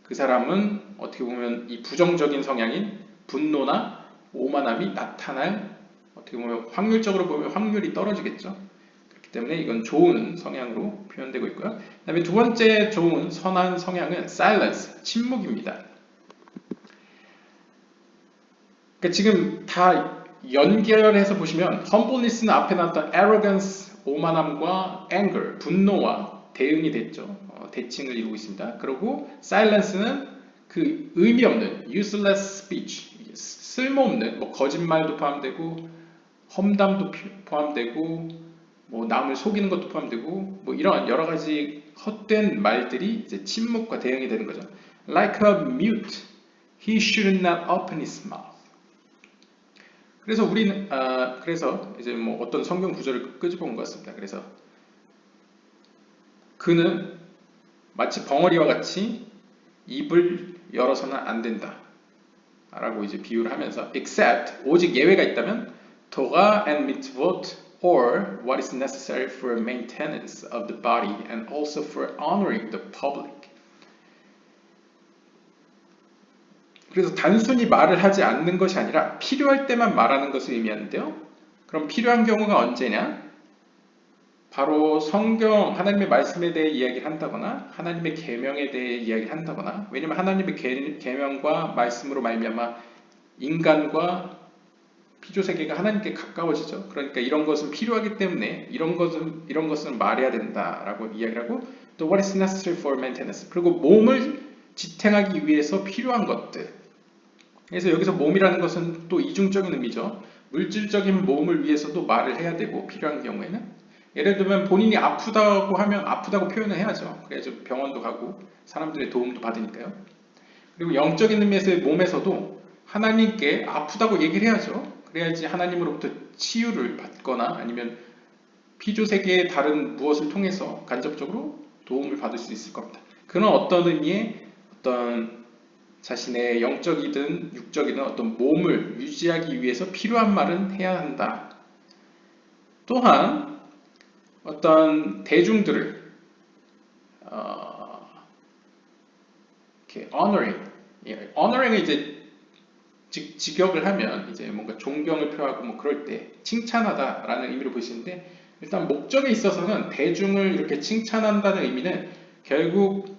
S1: 그 사람은 어떻게 보면 이 부정적인 성향인 분노나 오만함이 나타날, 어떻게 보면 확률적으로 보면 확률이 떨어지겠죠. 그렇기 때문에 이건 좋은 성향으로 표현되고 있고요. 그 다음에 두 번째 좋은 선한 성향은 silence, 침묵입니다. 그러니까 지금 다 연결해서 보시면 humbleness는 앞에 나왔던 arrogance, 오만함과 anger, 분노와 대응이 됐죠. 대칭을 이루고 있습니다. 그리고 silence는 그 의미 없는 useless speech, 쓸모없는 뭐 거짓말도 포함되고 험담도 포함되고 뭐 남을 속이는 것도 포함되고 뭐 이런 여러 가지 헛된 말들이 이제 침묵과 대응이 되는 거죠. Like a mute, he should not open his mouth. 그래서 우리는 그래서 이제 뭐 어떤 성경 구절을 끄집어온 것 같습니다. 그래서 그는 마치 벙어리와 같이 입을 열어서는 안 된다 라고 이제 비유를 하면서 except 오직 예외가 있다면 토가 and mitzvot or what is necessary for maintenance of the body and also for honoring the public. 그래서 단순히 말을 하지 않는 것이 아니라 필요할 때만 말하는 것을 의미하는데요. 그럼 필요한 경우가 언제냐? 바로 성경, 하나님의 말씀에 대해 이야기를 한다거나 하나님의 계명에 대해 이야기를 한다거나, 왜냐하면 하나님의 계명과 말씀으로 말미암아 인간과 피조세계가 하나님께 가까워지죠. 그러니까 이런 것은 필요하기 때문에 이런 것은 말해야 된다라고 이야기를 하고, 또 what is necessary for maintenance, 그리고 몸을 지탱하기 위해서 필요한 것들. 그래서 여기서 몸이라는 것은 또 이중적인 의미죠. 물질적인 몸을 위해서도 말을 해야 되고 필요한 경우에는, 예를 들면 본인이 아프다고 하면 아프다고 표현을 해야죠. 그래야죠 병원도 가고 사람들의 도움도 받으니까요. 그리고 영적인 의미에서의 몸에서도 하나님께 아프다고 얘기를 해야죠. 그래야지 하나님으로부터 치유를 받거나 아니면 피조세계의 다른 무엇을 통해서 간접적으로 도움을 받을 수 있을 겁니다. 그런 어떤 의미의 어떤 자신의 영적이든 육적이든 어떤 몸을 유지하기 위해서 필요한 말은 해야 한다. 또한 어떤 대중들을 이렇게 honoring은 이제 직역을 하면 이제 뭔가 존경을 표하고 뭐 그럴 때 칭찬하다라는 의미로 보시는데, 일단 목적에 있어서는 대중을 이렇게 칭찬한다는 의미는 결국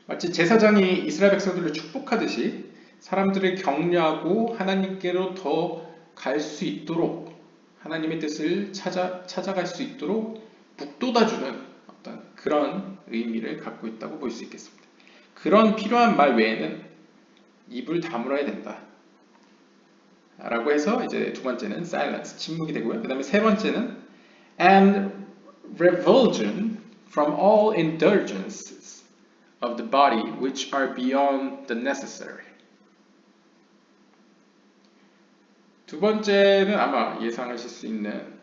S1: 마치 제사장이 이스라엘 백성들을 축복하듯이 사람들을 격려하고 하나님께로 더 갈 수 있도록, 하나님의 뜻을 찾아갈 수 있도록 북돋아주는 어떤 그런 의미를 갖고 있다고 볼 수 있겠습니다. 그런 필요한 말 외에는 입을 다물어야 된다 라고 해서 이제 두 번째는 silence, 침묵이 되고요. 그 다음에 세 번째는 and revulsion from all indulgences of the body which are beyond the necessary. 두 번째는 아마 예상하실 수 있는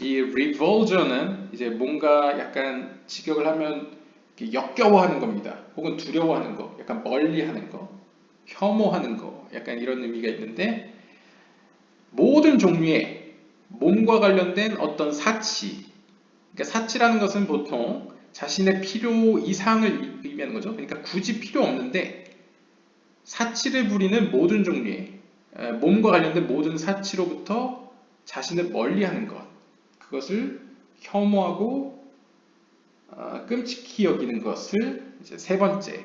S1: 이 revulsion은 이제 뭔가 약간 직역을 하면 역겨워하는 겁니다. 혹은 두려워하는 거, 약간 멀리하는 거, 혐오하는 거, 약간 이런 의미가 있는데, 모든 종류의 몸과 관련된 어떤 사치, 그러니까 사치라는 것은 보통 자신의 필요 이상을 의미하는 거죠. 그러니까 굳이 필요 없는데 사치를 부리는 모든 종류의 몸과 관련된 모든 사치로부터 자신을 멀리하는 것, 그것을 혐오하고 끔찍히 여기는 것을 이제 세 번째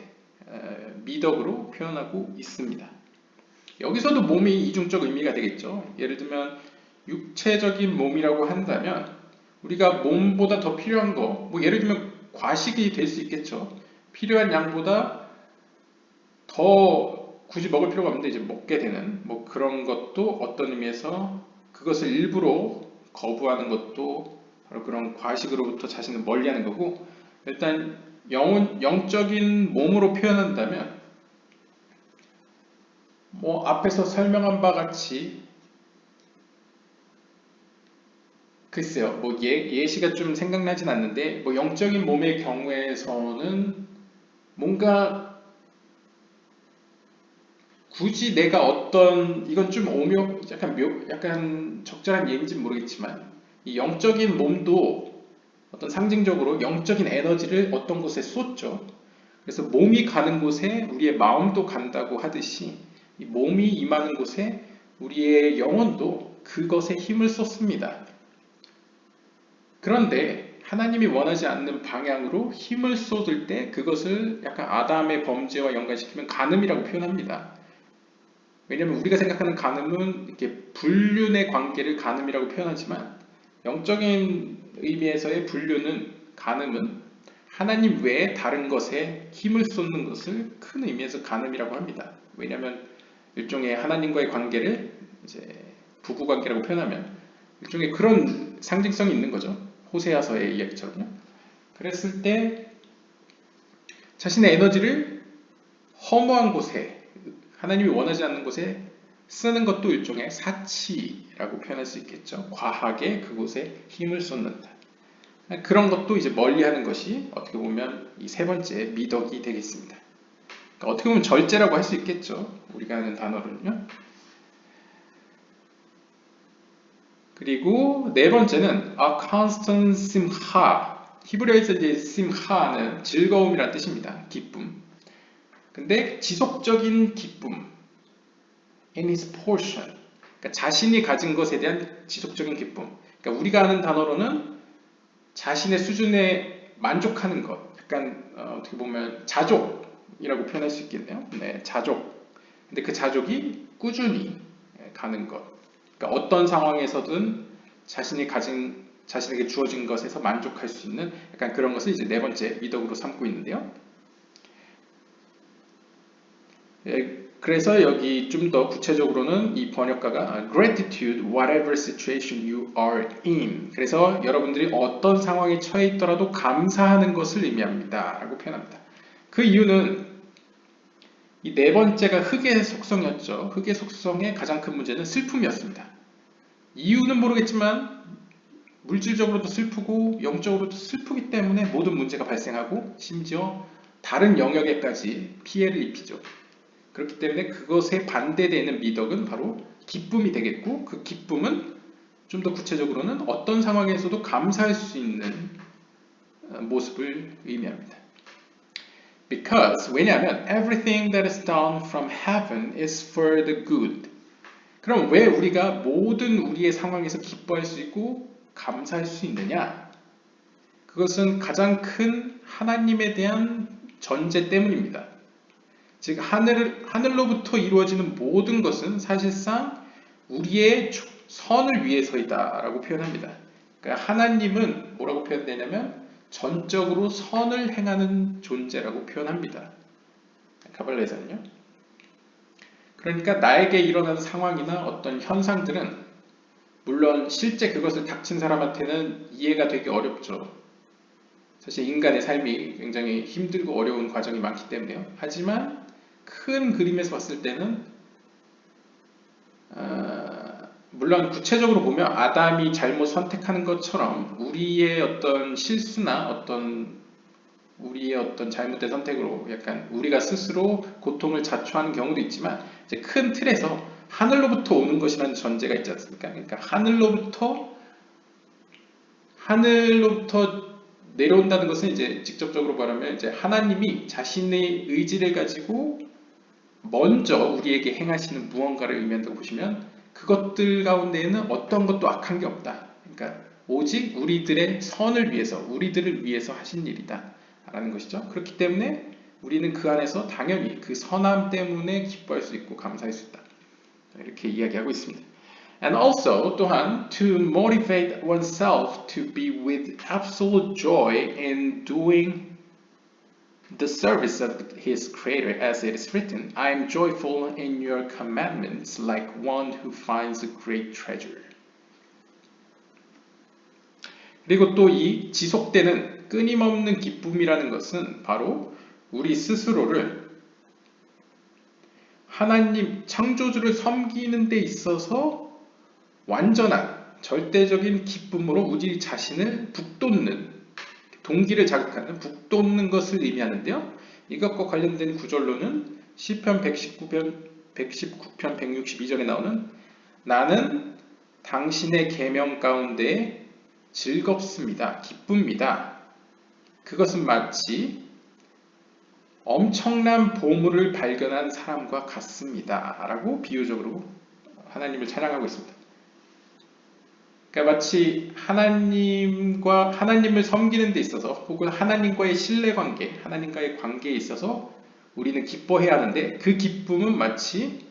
S1: 미덕으로 표현하고 있습니다. 여기서도 몸이 이중적 의미가 되겠죠. 예를 들면 육체적인 몸이라고 한다면 우리가 몸보다 더 필요한 거, 뭐 예를 들면 과식이 될 수 있겠죠. 필요한 양보다 더 굳이 먹을 필요가 없는데 이제 먹게 되는 뭐 그런 것도 어떤 의미에서 그것을 일부러 거부하는 것도 바로 그런 과식으로부터 자신을 멀리하는 거고, 일단 영적인 몸으로 표현한다면 뭐 앞에서 설명한 바 같이 글쎄요, 뭐 예시가 좀 생각나진 않는데, 뭐 영적인 몸의 경우에서는 뭔가 굳이 내가 이건 좀 약간 적절한 얘기인지 모르겠지만, 이 영적인 몸도 어떤 상징적으로 영적인 에너지를 어떤 곳에 쏟죠. 그래서 몸이 가는 곳에 우리의 마음도 간다고 하듯이, 이 몸이 임하는 곳에 우리의 영혼도 그것에 힘을 쏟습니다. 그런데 하나님이 원하지 않는 방향으로 힘을 쏟을 때 그것을 약간 아담의 범죄와 연관시키면 간음이라고 표현합니다. 왜냐하면 우리가 생각하는 간음은 이렇게 불륜의 관계를 간음이라고 표현하지만, 영적인 의미에서의 간음은 하나님 외에 다른 것에 힘을 쏟는 것을 큰 의미에서 간음이라고 합니다. 왜냐하면 일종의 하나님과의 관계를 이제 부부 관계라고 표현하면 일종의 그런 상징성이 있는 거죠. 호세아서의 이야기처럼요. 그랬을 때 자신의 에너지를 허무한 곳에, 하나님이 원하지 않는 곳에 쓰는 것도 일종의 사치라고 표현할 수 있겠죠. 과하게 그곳에 힘을 쏟는다. 그런 것도 이제 멀리하는 것이 어떻게 보면 이 세 번째 미덕이 되겠습니다. 그러니까 어떻게 보면 절제라고 할 수 있겠죠. 우리가 하는 단어로는요. 그리고 네 번째는 a constant simha. 히브리어에서 이제 simha는 즐거움이라는 뜻입니다. 기쁨. 근데 지속적인 기쁨, in his portion. 그러니까 자신이 가진 것에 대한 지속적인 기쁨. 그러니까 우리가 아는 단어로는 자신의 수준에 만족하는 것. 약간 어떻게 보면 자족이라고 표현할 수 있겠네요. 네, 자족. 근데 그 자족이 꾸준히 가는 것. 그러니까 어떤 상황에서든 자신에게 주어진 것에서 만족할 수 있는 약간 그런 것을 이제 네 번째 미덕으로 삼고 있는데요. 그래서 여기 좀 더 구체적으로는 이 번역가가 gratitude whatever situation you are in. 그래서 여러분들이 어떤 상황에 처해 있더라도 감사하는 것을 의미합니다. 라고 표현합니다. 그 이유는 이 네 번째가 흙의 속성이었죠. 흙의 속성의 가장 큰 문제는 슬픔이었습니다. 이유는 모르겠지만 물질적으로도 슬프고 영적으로도 슬프기 때문에 모든 문제가 발생하고 심지어 다른 영역에까지 피해를 입히죠. 그렇기 때문에 그것에 반대되는 미덕은 바로 기쁨이 되겠고, 그 기쁨은 좀 더 구체적으로는 어떤 상황에서도 감사할 수 있는 모습을 의미합니다. 왜냐하면 everything that is done from heaven is for the good. 그럼 왜 우리가 모든 우리의 상황에서 기뻐할 수 있고 감사할 수 있느냐? 그것은 가장 큰 하나님에 대한 전제 때문입니다. 즉 하늘로부터 이루어지는 모든 것은 사실상 우리의 선을 위해서이다 라고 표현합니다. 그러니까 하나님은 뭐라고 표현되냐면 전적으로 선을 행하는 존재라고 표현합니다. 가발레에서는요. 그러니까 나에게 일어나는 상황이나 어떤 현상들은 물론 실제 그것을 닥친 사람한테는 이해가 되기 어렵죠. 사실 인간의 삶이 굉장히 힘들고 어려운 과정이 많기 때문에요. 하지만 큰 그림에서 봤을 때는 물론 구체적으로 보면 아담이 잘못 선택하는 것처럼 우리의 어떤 실수나 우리의 어떤 잘못된 선택으로 약간 우리가 스스로 고통을 자초하는 경우도 있지만, 이제 큰 틀에서 하늘로부터 오는 것이라는 전제가 있지 않습니까? 그러니까 하늘로부터 내려온다는 것은 이제 직접적으로 말하면 이제 하나님이 자신의 의지를 가지고 먼저 우리에게 행하시는 무언가를 의미한다고 보시면, 그것들 가운데에는 어떤 것도 악한 게 없다. 그러니까 오직 우리들의 선을 위해서, 우리들을 위해서 하신 일이다 라는 것이죠. 그렇기 때문에 우리는 그 안에서 당연히 그 선함 때문에 기뻐할 수 있고 감사할 수 있다, 이렇게 이야기하고 있습니다. And also 또한 to motivate oneself to be with absolute joy in doing the service of his creator, as it is written, I am joyful in your commandments like one who finds a great treasure. 그리고 또 이 지속되는 끊임없는 기쁨이라는 것은 바로 우리 스스로를 하나님 창조주를 섬기는 데 있어서 완전한 절대적인 기쁨으로 우리 자신을 북돋는, 동기를 자극하는, 북돋는 것을 의미하는데요. 이것과 관련된 구절로는 시편 119편 119편 162절에 나오는 나는 당신의 계명 가운데 즐겁습니다. 기쁩니다. 그것은 마치 엄청난 보물을 발견한 사람과 같습니다. 라고 비유적으로 하나님을 찬양하고 있습니다. 그러니까 마치 하나님을 섬기는 데 있어서 혹은 하나님과의 신뢰관계, 하나님과의 관계에 있어서 우리는 기뻐해야 하는데 그 기쁨은 마치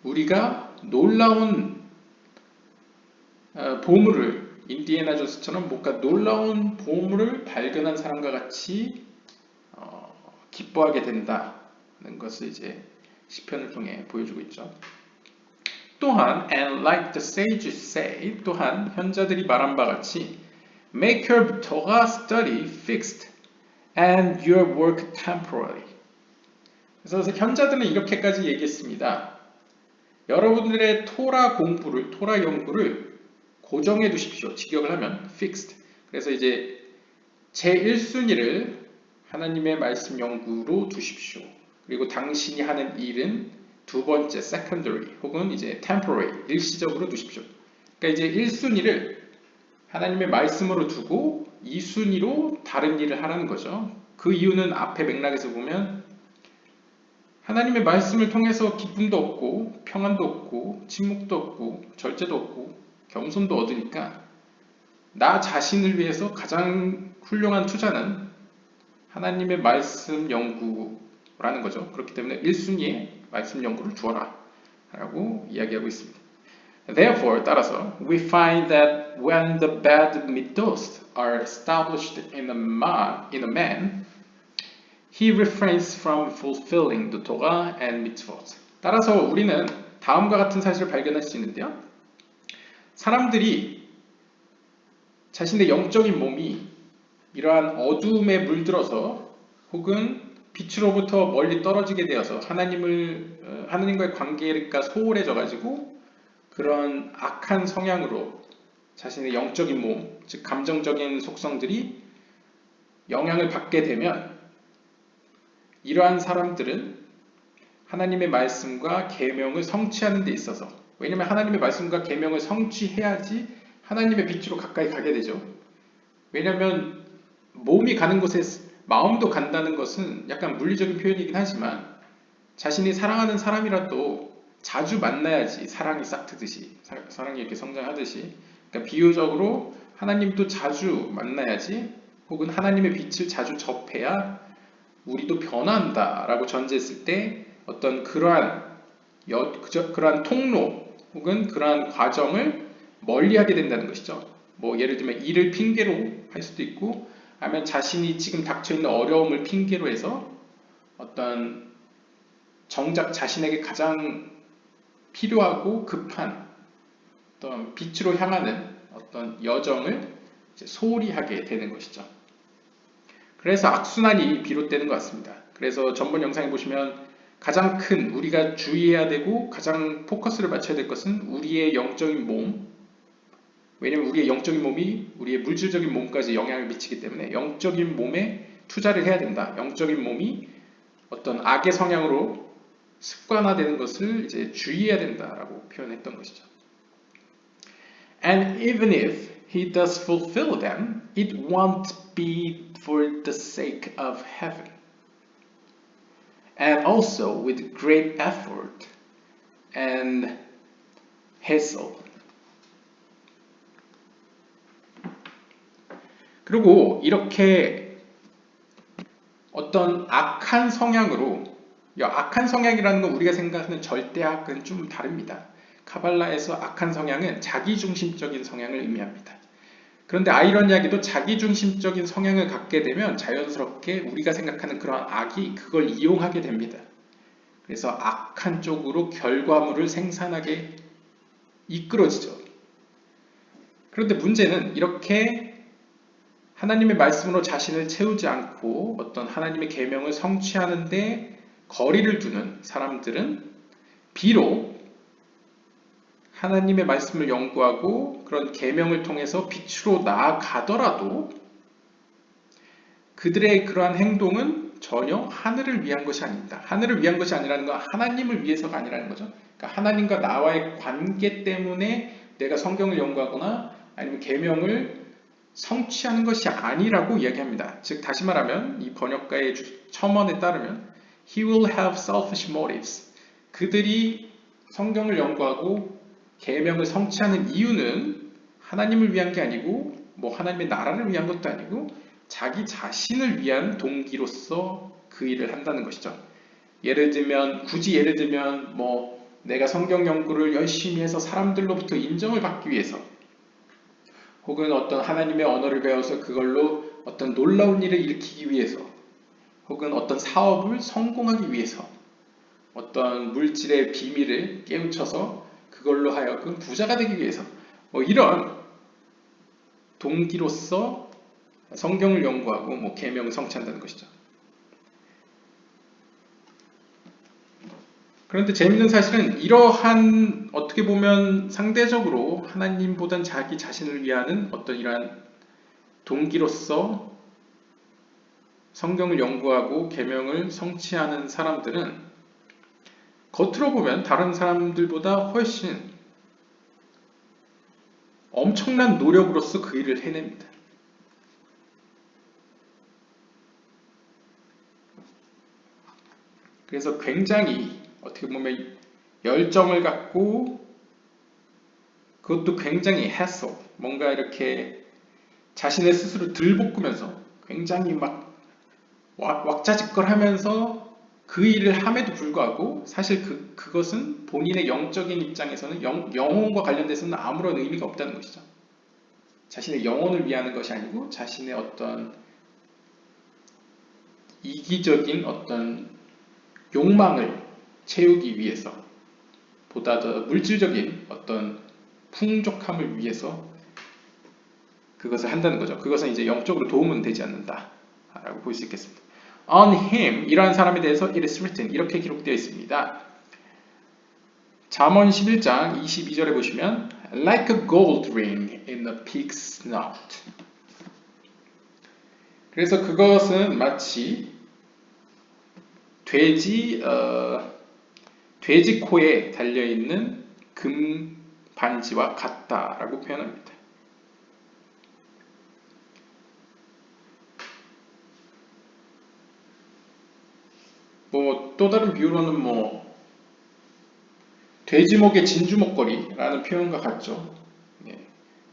S1: 우리가 놀라운 보물을 인디애나 존스처럼 뭔가 놀라운 보물을 발견한 사람과 같이 기뻐하게 된다는 것을 이제 시편을 통해 보여주고 있죠. 또한 and like the sages say 또한 현자들이 말한 바 같이 make your Torah study fixed and your work temporary. 그래서 현자들은 이렇게까지 얘기했습니다. 여러분들의 토라 연구를 고정해 두십시오. 직역을 하면 fixed. 그래서 이제 제 1순위를 하나님의 말씀 연구로 두십시오. 그리고 당신이 하는 일은 두 번째 secondary 혹은 이제 temporary 일시적으로 두십시오. 그러니까 이제 1순위를 하나님의 말씀으로 두고 2순위로 다른 일을 하라는 거죠. 그 이유는 앞에 맥락에서 보면 하나님의 말씀을 통해서 기쁨도 얻고 평안도 얻고 침묵도 얻고 절제도 얻고 겸손도 얻으니까 나 자신을 위해서 가장 훌륭한 투자는 하나님의 말씀 연구라는 거죠. 그렇기 때문에 1순위에 말씀 연구를 두어라 라고 이야기하고 있습니다. Therefore, 따라서 we find that when the bad mitos are established in a man, he refrains from fulfilling the Torah and mitzvot. 따라서 우리는 다음과 같은 사실을 발견할 수 있는데요. 사람들이 자신의 영적인 몸이 이러한 어둠에 물들어서 혹은 빛으로부터 멀리 떨어지게 되어서 하나님과의 관계가 소홀해져 가지고 그런 악한 성향으로 자신의 영적인 몸, 즉 감정적인 속성들이 영향을 받게 되면 이러한 사람들은 하나님의 말씀과 계명을 성취하는 데 있어서 왜냐하면 하나님의 말씀과 계명을 성취해야지 하나님의 빛으로 가까이 가게 되죠. 왜냐하면 몸이 가는 곳에 마음도 간다는 것은 약간 물리적인 표현이긴 하지만 자신이 사랑하는 사람이라도 자주 만나야지 사랑이 싹트듯이 사랑이 이렇게 성장하듯이 그러니까 비유적으로 하나님도 자주 만나야지 혹은 하나님의 빛을 자주 접해야 우리도 변한다 라고 전제했을 때 어떤 그러한 통로 혹은 그러한 과정을 멀리하게 된다는 것이죠. 뭐 예를 들면 일을 핑계로 할 수도 있고 아니면 자신이 지금 닥쳐있는 어려움을 핑계로 해서 어떤 정작 자신에게 가장 필요하고 급한 어떤 빛으로 향하는 어떤 여정을 소홀히 하게 되는 것이죠. 그래서 악순환이 비롯되는 것 같습니다. 그래서 전번 영상에 보시면 가장 큰 우리가 주의해야 되고 가장 포커스를 맞춰야 될 것은 우리의 영적인 몸, 왜냐하면 우리의 영적인 몸이 우리의 물질적인 몸까지 영향을 미치기 때문에 영적인 몸에 투자를 해야 된다. 영적인 몸이 어떤 악의 성향으로 습관화되는 것을 이제 주의해야 된다라고 표현했던 것이죠. And even if he does fulfill them, it won't be for the sake of heaven. And also with great effort and hassle. 그리고 이렇게 어떤 악한 성향으로 악한 성향이라는 건 우리가 생각하는 절대악은 좀 다릅니다. 카발라에서 악한 성향은 자기중심적인 성향을 의미합니다. 그런데 아이러니하게도 자기중심적인 성향을 갖게 되면 자연스럽게 우리가 생각하는 그런 악이 그걸 이용하게 됩니다. 그래서 악한 쪽으로 결과물을 생산하게 이끌어지죠. 그런데 문제는 이렇게 하나님의 말씀으로 자신을 채우지 않고 어떤 하나님의 계명을 성취하는데 거리를 두는 사람들은 비록 하나님의 말씀을 연구하고 그런 계명을 통해서 빛으로 나아가더라도 그들의 그러한 행동은 전혀 하늘을 위한 것이 아닙니다. 하늘을 위한 것이 아니라는 건 하나님을 위해서가 아니라는 거죠. 그러니까 하나님과 나와의 관계 때문에 내가 성경을 연구하거나 아니면 계명을 성취하는 것이 아니라고 이야기합니다. 즉 다시 말하면 이 번역가의 첨언에 따르면 He will have selfish motives. 그들이 성경을 연구하고 계명을 성취하는 이유는 하나님을 위한 게 아니고 뭐 하나님의 나라를 위한 것도 아니고 자기 자신을 위한 동기로서 그 일을 한다는 것이죠. 굳이 예를 들면 뭐 내가 성경 연구를 열심히 해서 사람들로부터 인정을 받기 위해서 혹은 어떤 하나님의 언어를 배워서 그걸로 어떤 놀라운 일을 일으키기 위해서 혹은 어떤 사업을 성공하기 위해서 어떤 물질의 비밀을 깨우쳐서 그걸로 하여금 부자가 되기 위해서 뭐 이런 동기로서 성경을 연구하고 뭐 계명을 성취한다는 것이죠. 그런데 재밌는 사실은 이러한 어떻게 보면 상대적으로 하나님보단 자기 자신을 위하는 어떤 이러한 동기로서 성경을 연구하고 계명을 성취하는 사람들은 겉으로 보면 다른 사람들보다 훨씬 엄청난 노력으로서 그 일을 해냅니다. 그래서 굉장히 어떻게 보면 열정을 갖고 그것도 굉장히 hassle, 뭔가 이렇게 자신의 스스로 들볶으면서 굉장히 막 왁자지껄하면서 그 일을 함에도 불구하고 사실 그것은 본인의 영적인 입장에서는 영혼과 관련돼서는 아무런 의미가 없다는 것이죠. 자신의 영혼을 위하는 것이 아니고 자신의 어떤 이기적인 어떤 욕망을 채우기 위해서 보다 더 물질적인 어떤 풍족함을 위해서 그것을 한다는 거죠. 그것은 이제 영적으로 도움은 되지 않는다 라고 볼 수 있겠습니다. On him, 이러한 사람에 대해서 it is written, 이렇게 기록되어 있습니다. 잠언 11장 22절에 보시면 like a gold ring in a pig's snout. 그래서 그것은 마치 돼지 코에 달려있는 금 반지와 같다라고 표현합니다. 뭐 또 다른 비유로는 뭐 돼지목의 진주목걸이라는 표현과 같죠.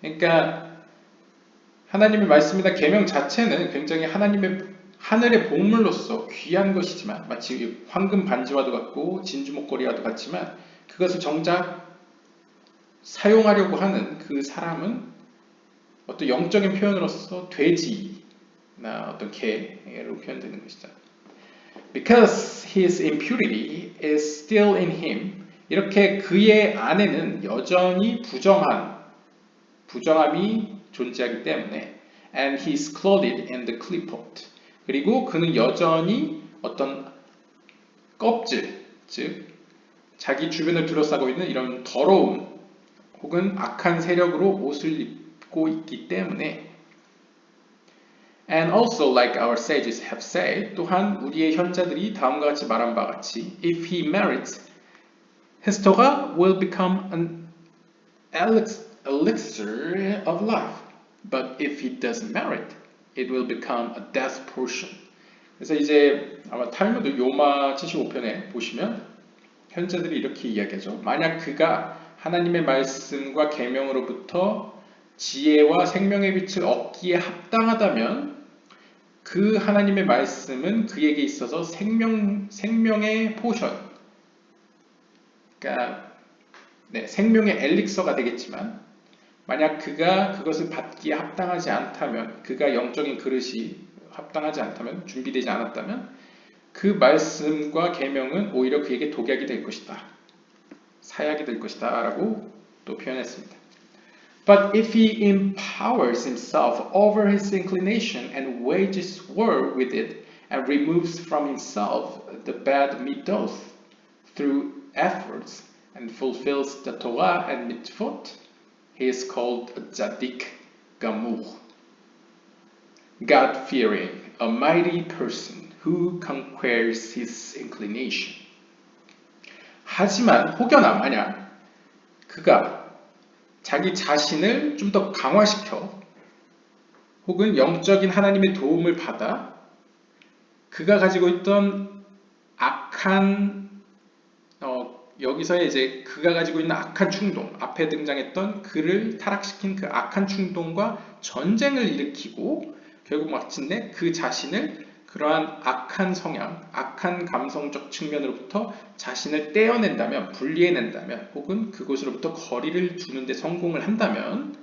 S1: 그러니까 하나님의 말씀이나 계명 자체는 굉장히 하나님의 하늘의 복물로서 귀한 것이지만 마치 황금 반지와도 같고 진주 목걸이와도 같지만 그것을 정작 사용하려고 하는 그 사람은 어떤 영적인 표현으로서 돼지나 어떤 개로 표현되는 것이죠. Because his impurity is still in him, 이렇게 그의 안에는 여전히 부정함이 존재하기 때문에 and he is clothed in the clipot, 그리고 그는 여전히 어떤 껍질, 즉 자기 주변을 둘러싸고 있는 이런 더러움 혹은 악한 세력으로 옷을 입고 있기 때문에 And also like our sages have said, 또한 우리의 현자들이 다음과 같이 말한 바 같이 If he merits, his toga will become an elixir of life. But if he doesn't merit, it will become a death portion. 그래서 이제 아마 탈무드 요마 75편에 보시면 현자들이 이렇게 이야기하죠. 만약 그가 하나님의 말씀과 계명으로부터 지혜와 생명의 빛을 얻기에 합당하다면 그 하나님의 말씀은 그에게 있어서 생명의 포션, 그러니까 생명의 엘릭서가 되겠지만 만약 그가 그것을 받기에 합당하지 않다면, 그가 영적인 그릇이 합당하지 않다면, 준비되지 않았다면 그 말씀과 계명은 오히려 그에게 독약이 될 것이다, 사약이 될 것이다 라고 또 표현했습니다. But if he empowers himself over his inclination and wages war with it and removes from himself the bad midoth through efforts and fulfills the Torah and mitzvot, he is called a tzaddik gamur, God-fearing, a mighty person who conquers his inclination. 하지만 혹여나 만약 그가 자기 자신을 좀 더 강화시켜 혹은 영적인 하나님의 도움을 받아 그가 가지고 있던 악한 여기서의 이제 그가 가지고 있는 악한 충동, 앞에 등장했던 그를 타락시킨 그 악한 충동과 전쟁을 일으키고 결국 마침내 그 자신을 그러한 악한 성향, 악한 감성적 측면으로부터 자신을 떼어낸다면, 분리해낸다면, 혹은 그곳으로부터 거리를 두는 데 성공을 한다면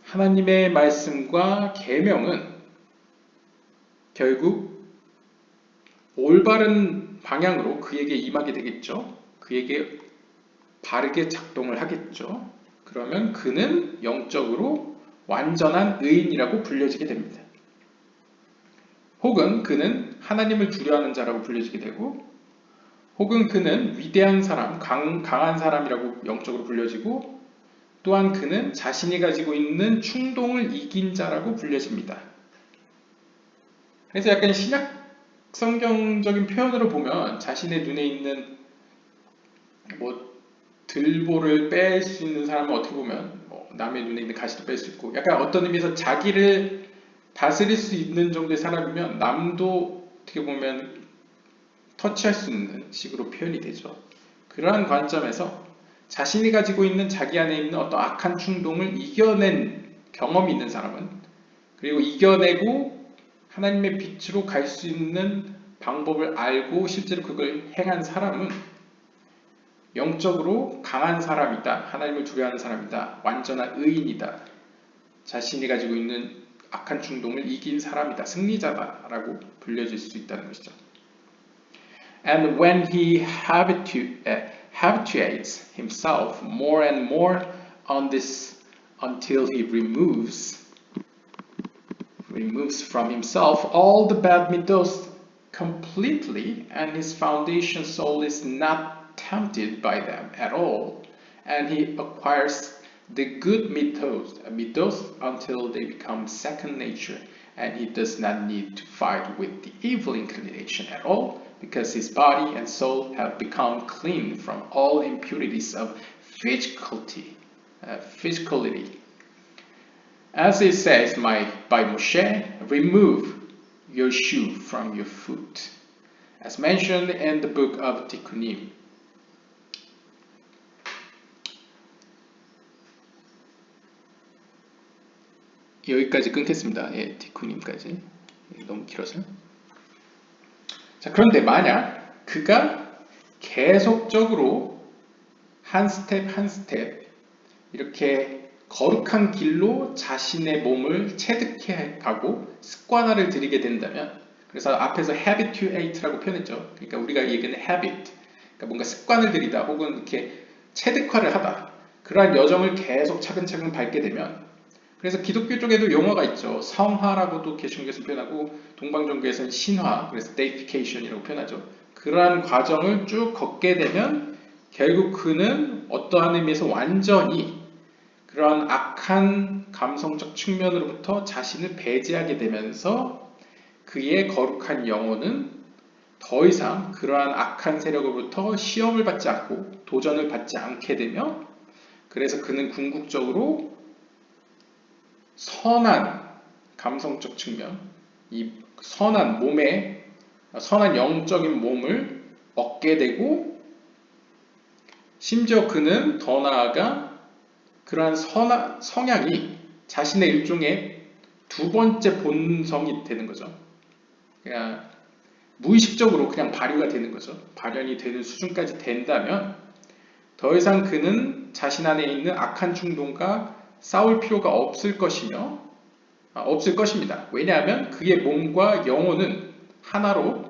S1: 하나님의 말씀과 계명은 결국 올바른 방향으로 그에게 임하게 되겠죠. 그에게 바르게 작동을 하겠죠. 그러면 그는 영적으로 완전한 의인이라고 불려지게 됩니다. 혹은 그는 하나님을 두려워하는 자라고 불려지게 되고 혹은 그는 위대한 사람, 강한 사람이라고 영적으로 불려지고 또한 그는 자신이 가지고 있는 충동을 이긴 자라고 불려집니다. 그래서 약간 신약 성경적인 표현으로 보면 자신의 눈에 있는 들보를 뺄 수 있는 사람은 어떻게 보면 남의 눈에 있는 가시도 뺄 수 있고 약간 어떤 의미에서 자기를 다스릴 수 있는 정도의 사람이면 남도 어떻게 보면 터치할 수 있는 식으로 표현이 되죠. 그러한 관점에서 자신이 가지고 있는 자기 안에 있는 어떤 악한 충동을 이겨낸 경험이 있는 사람은 그리고 이겨내고 하나님의 빛으로 갈 수 있는 방법을 알고 실제로 그걸 행한 사람은 영적으로 강한 사람이다. 하나님을 두려워하는 사람이다. 완전한 의인이다. 자신이 가지고 있는 악한 충동을 이긴 사람이다. 승리자다. 라고 불려질 수 있다는 것이죠. And when he habituates himself more and more on this until he removes from himself all the bad methods completely and his foundation soul is not tempted by them at all and he acquires the good methods until they become second nature and he does not need to fight with the evil inclination at all because his body and soul have become clean from all impurities of physicality. As it says by Moshe, remove your shoe from your foot, as mentioned in the book of Tikkunim. 여기까지 끊겠습니다. 티쿠님까지. 너무 길어서요. 자, 그런데 만약 그가 계속적으로 한 스텝 한 스텝 이렇게 거룩한 길로 자신의 몸을 체득해 가고 습관화를 들이게 된다면 그래서 앞에서 habituate라고 표현했죠. 그러니까 우리가 얘기하는 habit, 그러니까 뭔가 습관을 들이다 혹은 이렇게 체득화를 하다 그러한 여정을 계속 차근차근 밟게 되면 그래서 기독교 쪽에도 용어가 있죠. 성화라고도 개신교에서 표현하고 동방종교에서는 신화, 그래서 deification이라고 표현하죠. 그러한 과정을 쭉 걷게 되면 결국 그는 어떠한 의미에서 완전히 그러한 악한 감성적 측면으로부터 자신을 배제하게 되면서 그의 거룩한 영혼은 더 이상 그러한 악한 세력으로부터 시험을 받지 않고 도전을 받지 않게 되며 그래서 그는 궁극적으로 선한 감성적 측면, 이 선한 몸에 선한 영적인 몸을 얻게 되고 심지어 그는 더 나아가 그러한 선한 성향이 자신의 일종의 두 번째 본성이 되는 거죠. 그냥 무의식적으로 그냥 발휘가 되는 거죠. 발현이 되는 수준까지 된다면 더 이상 그는 자신 안에 있는 악한 충동과 싸울 필요가 없을 것입니다. 왜냐하면 그의 몸과 영혼은 하나로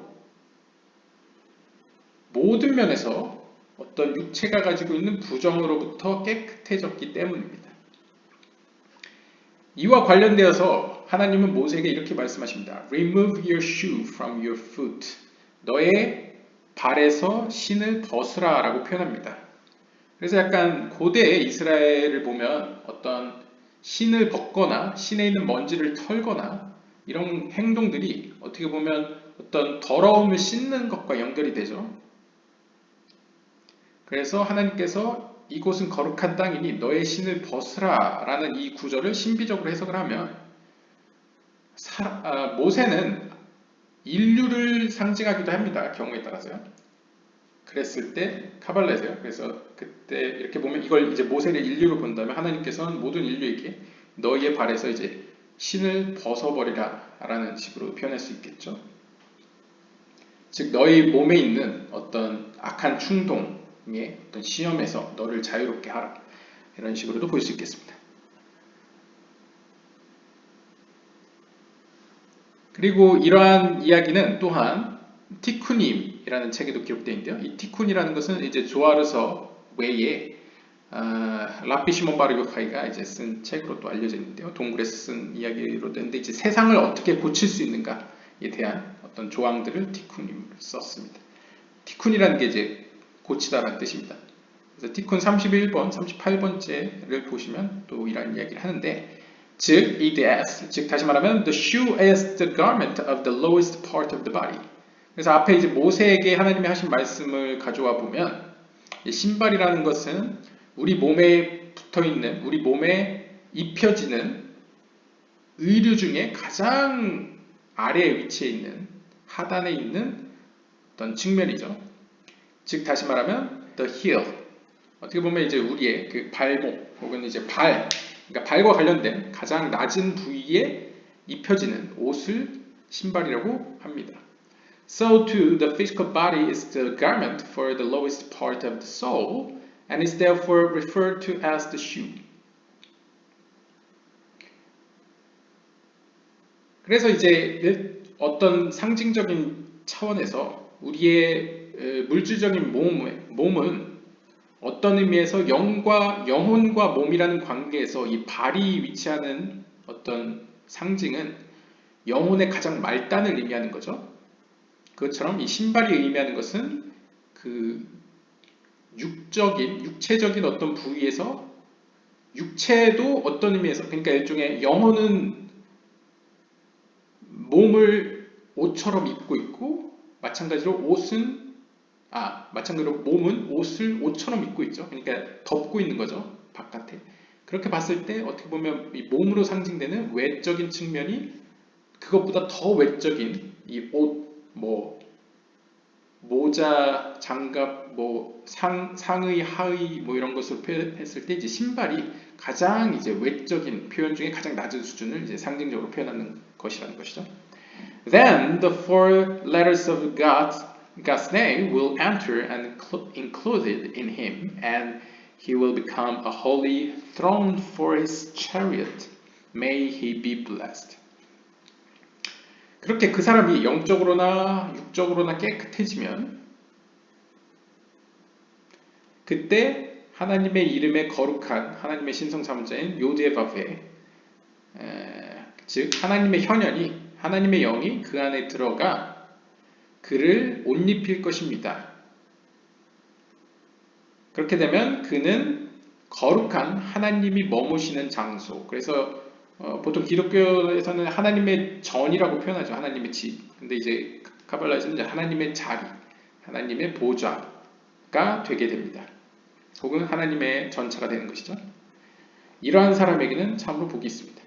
S1: 모든 면에서 어떤 육체가 가지고 있는 부정으로부터 깨끗해졌기 때문입니다. 이와 관련되어서 하나님은 모세에게 이렇게 말씀하십니다. Remove your shoe from your foot. 너의 발에서 신을 벗으라 라고 표현합니다. 그래서 약간 고대 이스라엘을 보면 어떤 신을 벗거나 신에 있는 먼지를 털거나 이런 행동들이 어떻게 보면 어떤 더러움을 씻는 것과 연결이 되죠. 그래서 하나님께서 이곳은 거룩한 땅이니 너의 신을 벗으라 라는 이 구절을 신비적으로 해석을 하면 모세는 인류를 상징하기도 합니다. 경우에 따라서요. 그랬을 때 카발라에서요. 그래서 그때 이렇게 보면 이걸 이제 모세를 인류로 본다면 하나님께서는 모든 인류에게 너희의 발에서 이제 신을 벗어버리라 라는 식으로 표현할 수 있겠죠. 즉 너희 몸에 있는 어떤 악한 충동의 어떤 시험에서 너를 자유롭게 하라 이런 식으로도 볼 수 있겠습니다. 그리고 이러한 이야기는 또한 티쿠님이라는 책에도 기록되어 있는데요. 이 티쿤이라는 것은 이제 조아르서 외에 라피 시몬 바르 요카이가 이제 쓴 책으로 또 알려져 있는데요. 동굴에서 쓴 이야기로 되는데 이제 세상을 어떻게 고칠 수 있는가에 대한 어떤 조항들을 티쿤이 썼습니다. 티쿤이라는 게 이제 고치다라는 뜻입니다. 그래서 티쿤 31번, 38번째를 보시면 또 이런 이야기를 하는데 즉, EDS, 즉 다시 말하면 the shoe is the garment of the lowest part of the body. 그래서 앞에 이제 모세에게 하나님이 하신 말씀을 가져와 보면 신발이라는 것은 우리 몸에 붙어 있는, 우리 몸에 입혀지는 의류 중에 가장 아래에 위치해 있는 하단에 있는 어떤 측면이죠. 즉 다시 말하면 the heel. 어떻게 보면 이제 우리의 그 발목 혹은 이제 그러니까 발과 관련된 가장 낮은 부위에 입혀지는 옷을 신발이라고 합니다. So too, the physical body is the garment for the lowest part of the soul, and is therefore referred to as the shoe. 그래서 이제 어떤 상징적인 차원에서 우리의 물질적인 몸은 어떤 의미에서 영혼과 몸이라는 관계에서 이 발이 위치하는 어떤 상징은 영혼의 가장 말단을 의미하는 거죠. 그것처럼 이 신발이 의미하는 것은 그 육체적인 어떤 부위에서 육체도 어떤 의미에서 그러니까 일종의 영혼은 몸을 옷처럼 입고 있고 마찬가지로 몸은 옷을 옷처럼 입고 있죠. 그러니까 덮고 있는 거죠. 바깥에. 그렇게 봤을 때 어떻게 보면 이 몸으로 상징되는 외적인 측면이 그것보다 더 외적인 이 옷, 모자, 장갑, 상의, 하의 이런 것으로 표현했을 때 이제 신발이 가장 이제 외적인 표현 중에 가장 낮은 수준을 이제 상징적으로 표현하는 것이라는 것이죠. Then the four letters of God's name will enter and included in him, and he will become a holy throne for his chariot. May he be blessed. 그렇게 그 사람이 영적으로나 육적으로나 깨끗해지면 그때 하나님의 이름에 거룩한 하나님의 신성삼자인 요드바베 즉 하나님의 현현이 하나님의 영이 그 안에 들어가 그를 옷 입힐 것입니다. 그렇게 되면 그는 거룩한 하나님이 머무시는 장소. 그래서 보통 기독교에서는 하나님의 전이라고 표현하죠. 하나님의 집. 근데 이제 카발라에서는 이제 하나님의 자리, 하나님의 보좌가 되게 됩니다. 혹은 하나님의 전차가 되는 것이죠. 이러한 사람에게는 참으로 복이 있습니다.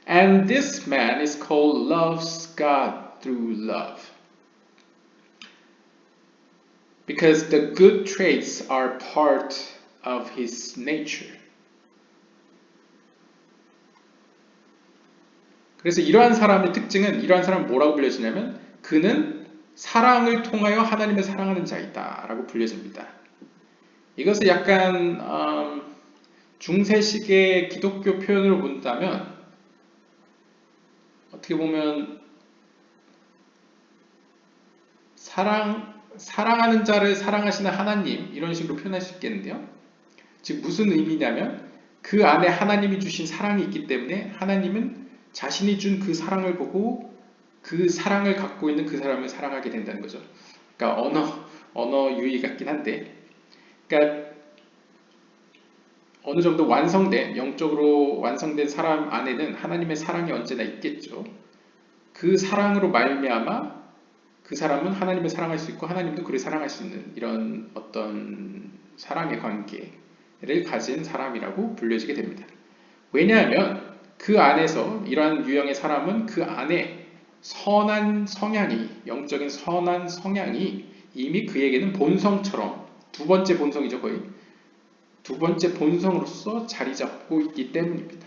S1: And this man is called loves God through love. Because the good traits are part of his nature. 그래서 이러한 사람의 특징은 이러한 사람은 뭐라고 불려지냐면 그는 사랑을 통하여 하나님을 사랑하는 자이다 라고 불려집니다. 이것을 약간 중세식의 기독교 표현으로 본다면 어떻게 보면 사랑하는 자를 사랑하시는 하나님 이런 식으로 표현할 수 있겠는데요. 즉 무슨 의미냐면 그 안에 하나님이 주신 사랑이 있기 때문에 하나님은 자신이 준 그 사랑을 보고 그 사랑을 갖고 있는 그 사람을 사랑하게 된다는 거죠. 그러니까 언어 유희 같긴 한데 그러니까 어느 정도 영적으로 완성된 사람 안에는 하나님의 사랑이 언제나 있겠죠. 그 사랑으로 말미암아 그 사람은 하나님을 사랑할 수 있고 하나님도 그를 사랑할 수 있는 이런 어떤 사랑의 관계를 가진 사람이라고 불려지게 됩니다. 왜냐하면 그 안에서 이러한 유형의 사람은 그 안에 선한 성향이, 영적인 선한 성향이 이미 그에게는 본성처럼 두 번째 본성이죠. 거의 두 번째 본성으로서 자리 잡고 있기 때문입니다.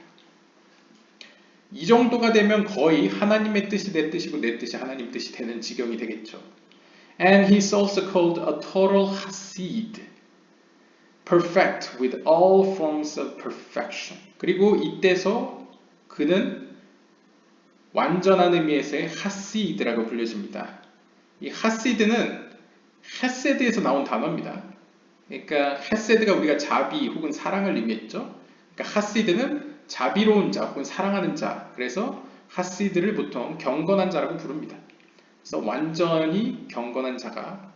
S1: 이 정도가 되면 거의 하나님의 뜻이 내 뜻이고 내 뜻이 하나님 뜻이 되는 지경이 되겠죠. And he's also called a total Hasid, perfect with all forms of perfection. 그리고 이때서 그는 완전한 의미에서의 하시드라고 불려집니다. 이 하시드는 헤세드에서 나온 단어입니다. 그러니까 헤세드가 우리가 자비 혹은 사랑을 의미했죠. 그러니까 하시드는 자비로운 자 혹은 사랑하는 자. 그래서 하시드를 보통 경건한 자라고 부릅니다. 그래서 완전히 경건한 자가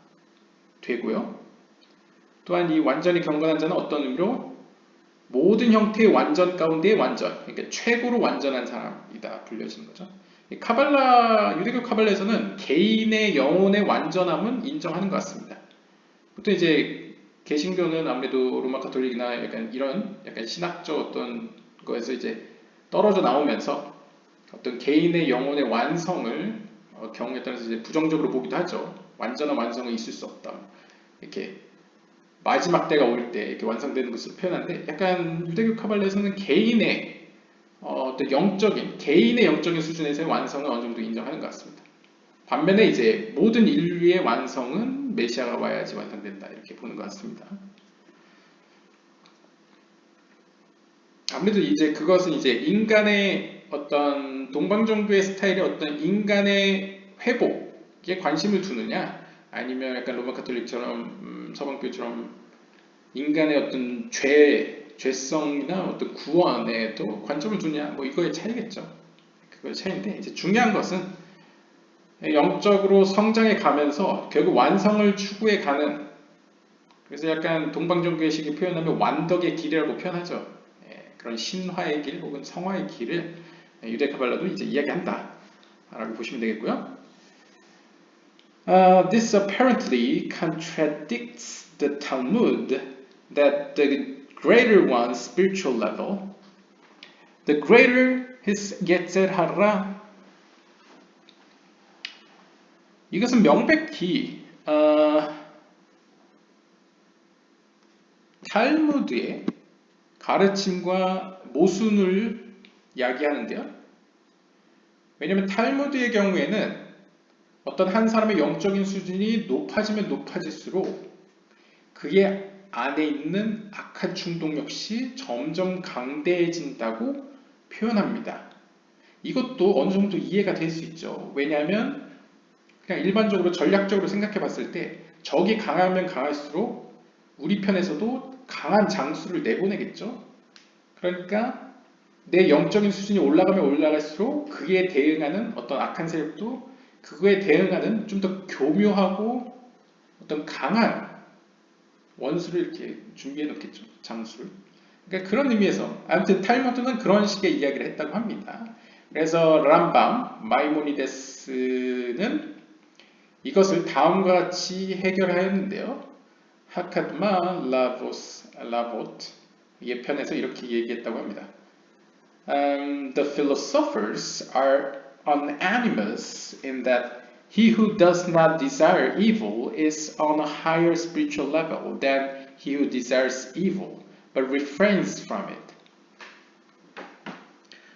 S1: 되고요. 또한 이 완전히 경건한 자는 어떤 의미로 모든 형태의 완전 가운데의 완전, 그러니까 최고로 완전한 사람이다 불려지는 거죠. 카발라, 유대교 카발라에서는 개인의 영혼의 완전함은 인정하는 것 같습니다. 보통 이제 개신교는 아무래도 로마 가톨릭이나 약간 이런 약간 신학적 어떤 거에서 이제 떨어져 나오면서 어떤 개인의 영혼의 완성을 경우에 따라서 이제 부정적으로 보기도 하죠. 완전한 완성은 있을 수 없다. 이렇게 마지막 때가 올 때 이렇게 완성되는 것을 표현하는데 약간 유대교 카발라에서는 개인의 어떤 개인의 영적인 수준에서의 완성은 어느 정도 인정하는 것 같습니다. 반면에 이제 모든 인류의 완성은 메시아가 와야지 완성된다 이렇게 보는 것 같습니다. 아무래도 이제 그것은 이제 인간의 어떤 동방정부의 스타일의 어떤 인간의 회복에 관심을 두느냐 아니면 약간 로마 카톨릭처럼 서방교처럼 인간의 어떤 죄성이나 어떤 구원에도 관점을 두냐 뭐 이거의 차이겠죠. 그거의 차이인데 이제 중요한 것은 영적으로 성장해 가면서 결국 완성을 추구해 가는 그래서 약간 동방정교의식을 표현하면 완덕의 길이라고 표현하죠. 그런 신화의 길 혹은 성화의 길을 유대 카발라도 이제 이야기한다 라고 보시면 되겠고요. This apparently contradicts the Talmud that the greater one's spiritual level, the greater his Yetzer Hara. 이것은 명백히 탈무드의 가르침과 모순을 야기하는데요. 왜냐하면 탈무드의 경우에는 어떤 한 사람의 영적인 수준이 높아지면 높아질수록 그의 안에 있는 악한 충동 역시 점점 강대해진다고 표현합니다. 이것도 어느 정도 이해가 될 수 있죠. 왜냐하면 그냥 일반적으로 전략적으로 생각해 봤을 때 적이 강하면 강할수록 우리 편에서도 강한 장수를 내보내겠죠. 그러니까 내 영적인 수준이 올라가면 올라갈수록 그에 대응하는 어떤 악한 세력도 그거에 대응하는 좀 더 교묘하고 어떤 강한 원수를 이렇게 준비해 놓겠죠. 장수를. 그러니까 그런 의미에서 아무튼 탈무드는 그런 식의 이야기를 했다고 합니다. 그래서 람밤, 마이모니데스는 이것을 다음과 같이 해결하였는데요. 하카드마 라봇 예편에서 이렇게 얘기했다고 합니다. The philosophers are unanimous in that he who does not desire evil is on a higher spiritual level than he who desires evil, but refrains from it.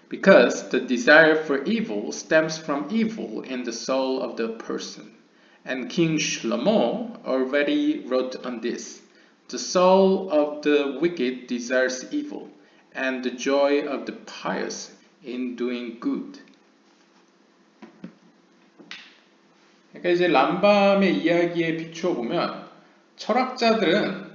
S1: Because the desire for evil stems from evil in the soul of the person. And King Shlomo already wrote on this. The soul of the wicked desires evil, and the joy of the pious in doing good. 그러니까 이제 람밤의 이야기에 비추어 보면 철학자들은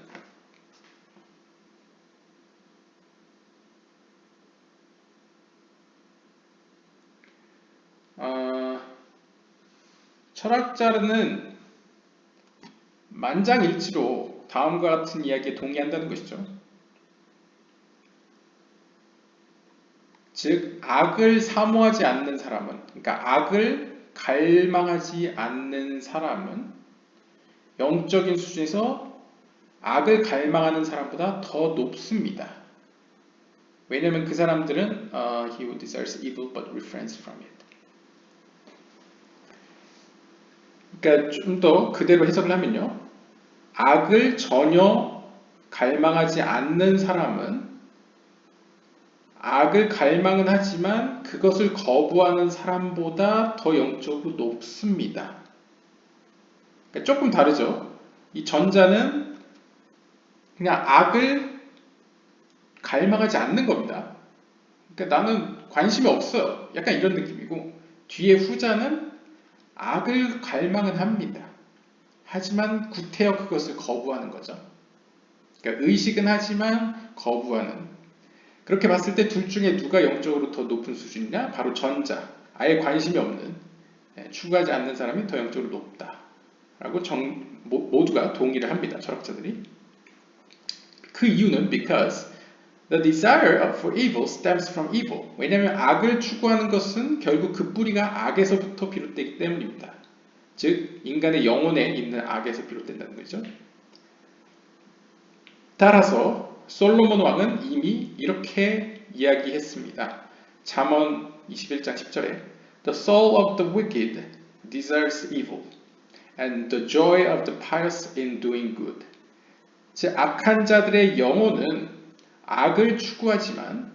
S1: 만장일치로 다음과 같은 이야기에 동의한다는 것이죠. 즉 악을 사모하지 않는 사람은, 그러니까 악을 갈망하지 않는 사람은 영적인 수준에서 악을 갈망하는 사람보다 더 높습니다. 왜냐하면 그 사람들은 he who desires evil but refrains from it. 그러니까 좀 더 그대로 해석을 하면요, 악을 전혀 갈망하지 않는 사람은 악을 갈망은 하지만 그것을 거부하는 사람보다 더 영적으로 높습니다. 그러니까 조금 다르죠. 이 전자는 그냥 악을 갈망하지 않는 겁니다. 그러니까 나는 관심이 없어요. 약간 이런 느낌이고, 뒤에 후자는 악을 갈망은 합니다. 하지만 구태여 그것을 거부하는 거죠. 그러니까 의식은 하지만 거부하는. 그렇게 봤을 때 둘 중에 누가 영적으로 더 높은 수준이냐? 바로 전자. 아예 관심이 없는, 추구하지 않는 사람이 더 영적으로 높다. 라고 모두가 동의를 합니다. 철학자들이. 그 이유는 because the desire for evil stems from evil. 왜냐하면 악을 추구하는 것은 결국 그 뿌리가 악에서부터 비롯되기 때문입니다. 즉 인간의 영혼에 있는 악에서 비롯된다는 거죠. 따라서 솔로몬 왕은 이미 이렇게 이야기했습니다. 잠언 21장 10절에 The soul of the wicked desires evil, and the joy of the pious in doing good. 즉 악한 자들의 영혼은 악을 추구하지만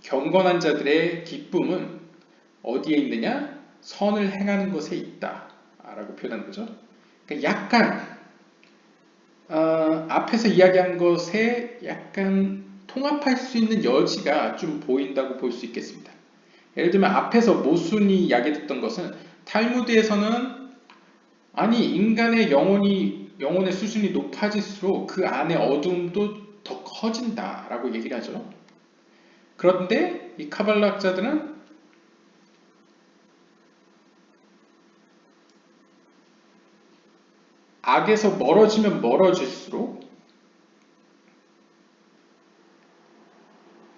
S1: 경건한 자들의 기쁨은 어디에 있느냐? 선을 행하는 것에 있다 라고 표현하는 거죠. 그러니까 약간 앞에서 이야기한 것에 약간 통합할 수 있는 여지가 좀 보인다고 볼 수 있겠습니다. 예를 들면 앞에서 모순이 이야기했던 것은 탈무드에서는 아니 인간의 영혼의 수준이 높아질수록 그 안에 어둠도 더 커진다라고 얘기를 하죠. 그런데 이 카발라 학자들은 악에서 멀어지면 멀어질수록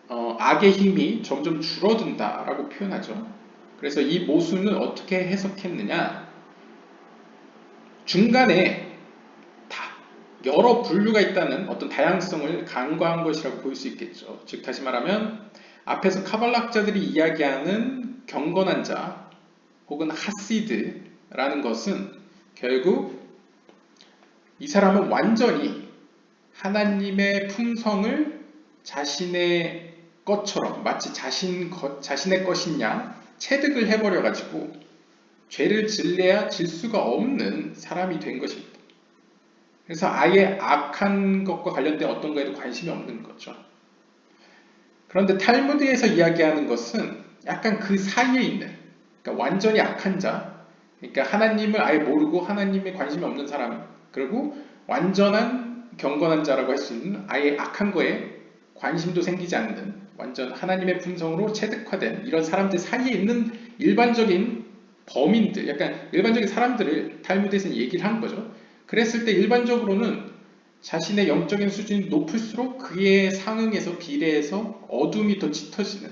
S1: 악의 힘이 점점 줄어든다라고 표현하죠. 그래서 이 모순은 어떻게 해석했느냐? 중간에 여러 분류가 있다는 어떤 다양성을 간과한 것이라고 볼 수 있겠죠. 즉 다시 말하면 앞에서 카발라 학자들이 이야기하는 경건한 자 혹은 하시드라는 것은 결국 이 사람은 완전히 하나님의 품성을 자신의 것처럼 마치 자신의 것인 양 체득을 해버려가지고 죄를 질래야 질 수가 없는 사람이 된 것입니다. 그래서 아예 악한 것과 관련된 어떤 거에도 관심이 없는 거죠. 그런데 탈무드에서 이야기하는 것은 약간 그 사이에 있는, 그러니까 완전히 악한 자, 그러니까 하나님을 아예 모르고 하나님에 관심이 없는 사람, 그리고 완전한 경건한 자라고 할 수 있는 아예 악한 거에 관심도 생기지 않는 완전 하나님의 품성으로 체득화된 이런 사람들 사이에 있는 일반적인 범인들, 약간 일반적인 사람들을 탈무드에서는 얘기를 한 거죠. 그랬을 때 일반적으로는 자신의 영적인 수준이 높을수록 그에 상응해서 비례해서 어둠이 더 짙어지는,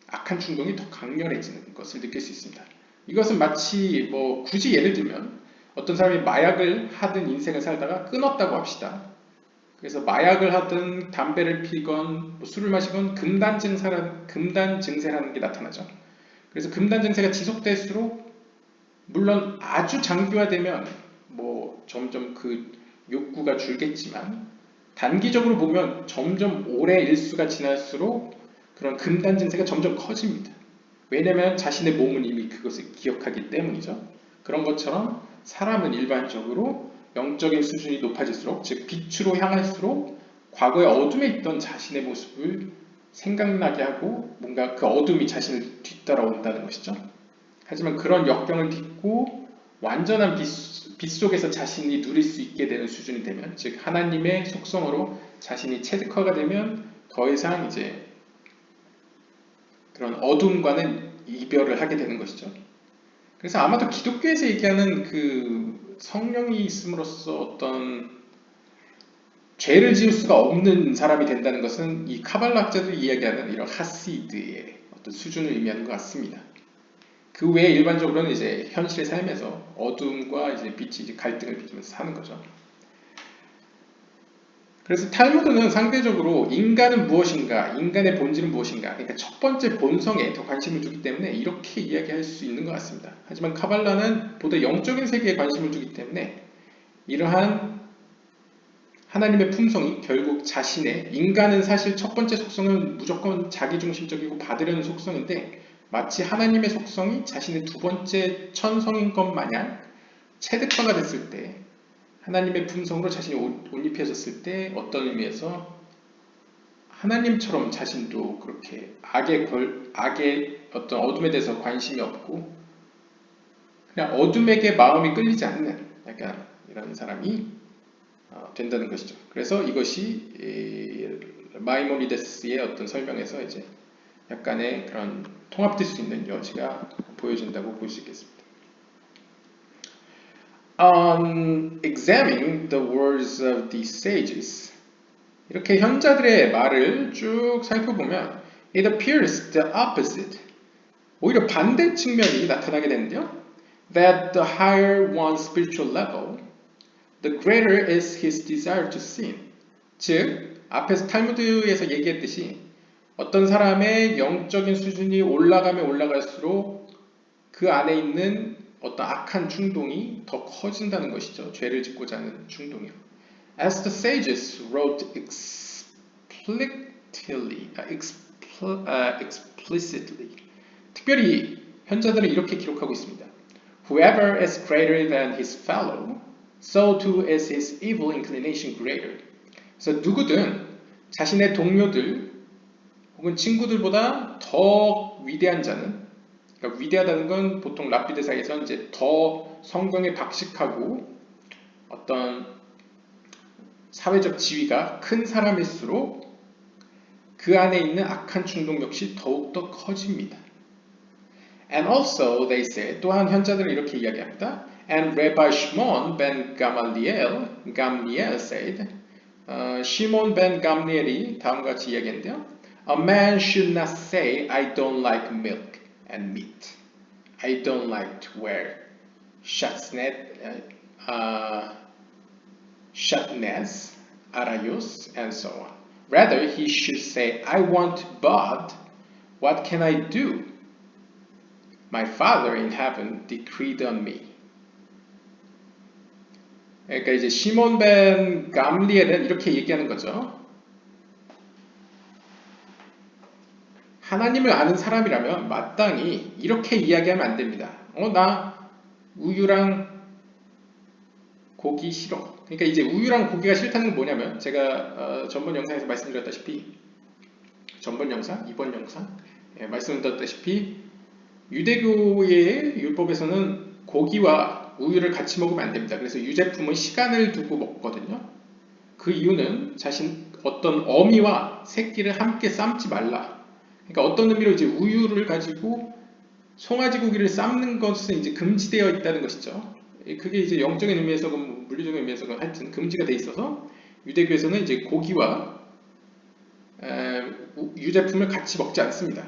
S1: 악한 충동이 더 강렬해지는 것을 느낄 수 있습니다. 이것은 마치 굳이 예를 들면 어떤 사람이 마약을 하던 인생을 살다가 끊었다고 합시다. 그래서 마약을 하든 담배를 피건 술을 마시건 금단 증세라는 게 나타나죠. 그래서 금단 증세가 지속될수록 물론 아주 장기화되면 점점 그 욕구가 줄겠지만 단기적으로 보면 점점 오래 일수가 지날수록 그런 금단 증세가 점점 커집니다. 왜냐하면 자신의 몸은 이미 그것을 기억하기 때문이죠. 그런 것처럼 사람은 일반적으로 영적인 수준이 높아질수록, 즉 빛으로 향할수록 과거의 어둠에 있던 자신의 모습을 생각나게 하고 뭔가 그 어둠이 자신을 뒤따라온다는 것이죠. 하지만 그런 역경을 딛고 완전한 빛 속에서 자신이 누릴 수 있게 되는 수준이 되면, 즉 하나님의 속성으로 자신이 체득화가 되면 더 이상 이제 그런 어둠과는 이별을 하게 되는 것이죠. 그래서 아마도 기독교에서 얘기하는 그 성령이 있음으로써 어떤 죄를 지을 수가 없는 사람이 된다는 것은 이 카발라 학자들이 이야기하는 이런 하시드의 어떤 수준을 의미하는 것 같습니다. 그 외에 일반적으로는 이제 현실의 삶에서 어둠과 이제 빛이 이제 갈등을 빚으면서 사는 거죠. 그래서 탈무드는 상대적으로 인간은 무엇인가, 인간의 본질은 무엇인가, 그러니까 첫 번째 본성에 더 관심을 두기 때문에 이렇게 이야기할 수 있는 것 같습니다. 하지만 카발라는 보다 영적인 세계에 관심을 두기 때문에 이러한 하나님의 품성이 결국 자신의, 인간은 사실 첫 번째 속성은 무조건 자기중심적이고 받으려는 속성인데 마치 하나님의 속성이 자신의 두 번째 천성인 것 마냥 체득화가 됐을 때, 하나님의 품성으로 자신이 옷 입혀졌을 때 어떤 의미에서 하나님처럼 자신도 그렇게 악의 어떤 어둠에 대해서 관심이 없고 그냥 어둠에게 마음이 끌리지 않는 약간 이런 사람이 된다는 것이죠. 그래서 이것이 마이모니데스의 어떤 설명에서 이제 약간의 그런 통합될 수 있는 여지가 보여진다고 볼 수 있겠습니다. On examining the words of these sages, 이렇게 현자들의 말을 쭉 살펴보면 it appears the opposite, 오히려 반대 측면이 나타나게 되는데요. That the higher one's spiritual level, the greater is his desire to sin. 즉, 앞에서 탈무드에서 얘기했듯이 어떤 사람의 영적인 수준이 올라가면 올라갈수록 그 안에 있는 어떤 악한 충동이 더 커진다는 것이죠. 죄를 짓고자 하는 충동이요. As the sages wrote explicitly, 특별히 현자들은 이렇게 기록하고 있습니다. Whoever is greater than his fellow, so too is his evil inclination greater. 그래서 누구든 자신의 동료들 혹은 친구들보다 더 위대한 자는, 그러니까 위대하다는 건 보통 랍비드 사이에서 이제 더 성경에 박식하고 어떤 사회적 지위가 큰 사람일수록 그 안에 있는 악한 충동 역시 더욱더 커집니다. And also they say, 또한 현자들은 이렇게 이야기합니다. And Rabbi Shimon ben Gamliel said, 시몬 벤 감리엘이 다음과 같이 이야기했는데요. A man should not say, I don't like milk and meat. I don't like to wear shatnez, arayos, and so on. Rather, he should say, I want but what can I do? My Father in heaven decreed on me. 그러니까 이제 시몬 벤 감리엘은 이렇게 얘기하는 거죠. 하나님을 아는 사람이라면 마땅히 이렇게 이야기하면 안 됩니다. 나 우유랑 고기 싫어. 그러니까 이제 우유랑 고기가 싫다는 건 뭐냐면 제가 전번 영상에서 말씀드렸다시피 전번 영상, 이번 영상 말씀드렸다시피 유대교의 율법에서는 고기와 우유를 같이 먹으면 안 됩니다. 그래서 유제품은 시간을 두고 먹거든요. 그 이유는 자신 어떤 어미와 새끼를 함께 삶지 말라. 그러니까 어떤 의미로 이제 우유를 가지고 송아지 고기를 삶는 것은 이제 금지되어 있다는 것이죠. 그게 이제 영적인 의미에서건 물리적인 의미에서건 하여튼 금지가 돼 있어서 유대교에서는 이제 고기와 유제품을 같이 먹지 않습니다.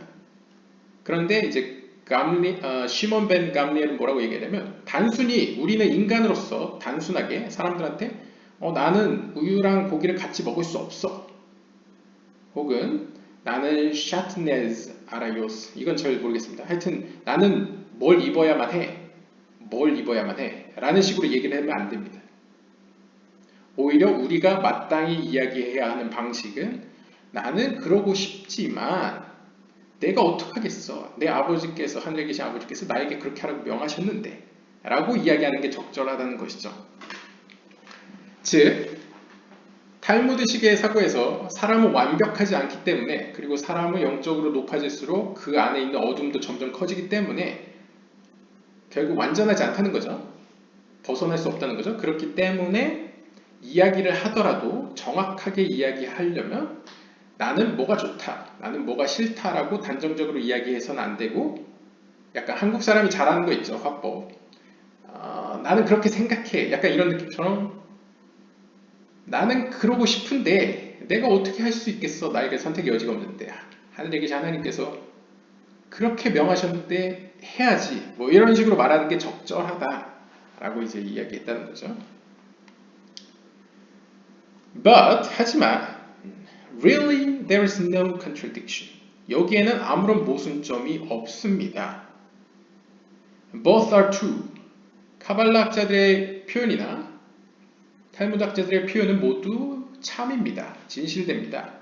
S1: 그런데 이제 시몬 벤 감리엘은 뭐라고 얘기하냐면 단순히 우리는 인간으로서 단순하게 사람들한테 나는 우유랑 고기를 같이 먹을 수 없어. 혹은 나는 샤트네즈 아라요스, 이건 잘 모르겠습니다. 하여튼 나는 뭘 입어야만 해. 라는 식으로 얘기를 하면 안 됩니다. 오히려 우리가 마땅히 이야기해야 하는 방식은 나는 그러고 싶지만 내가 어떡하겠어. 내 아버지께서, 하늘에 계신 아버지께서 나에게 그렇게 하라고 명하셨는데 라고 이야기하는 게 적절하다는 것이죠. 즉 탈무드식의 사고에서 사람은 완벽하지 않기 때문에, 그리고 사람은 영적으로 높아질수록 그 안에 있는 어둠도 점점 커지기 때문에 결국 완전하지 않다는 거죠. 벗어날 수 없다는 거죠. 그렇기 때문에 이야기를 하더라도 정확하게 이야기하려면 나는 뭐가 좋다, 나는 뭐가 싫다라고 단정적으로 이야기해서는 안 되고, 약간 한국 사람이 잘하는 거 있죠, 화법. 나는 그렇게 생각해. 약간 이런 느낌처럼 나는 그러고 싶은데 내가 어떻게 할 수 있겠어? 나에게 선택의 여지가 없는데 하늘에 계신 하나님께서 그렇게 명하셨는데 해야지 뭐 이런 식으로 말하는 게 적절하다라고 이제 이야기했다는 거죠. But 하지만 really there is no contradiction. 여기에는 아무런 모순점이 없습니다. Both are true. 카발라 학자들의 표현이나 탈무드 학자들의 표현은 모두 참입니다. 진실됩니다.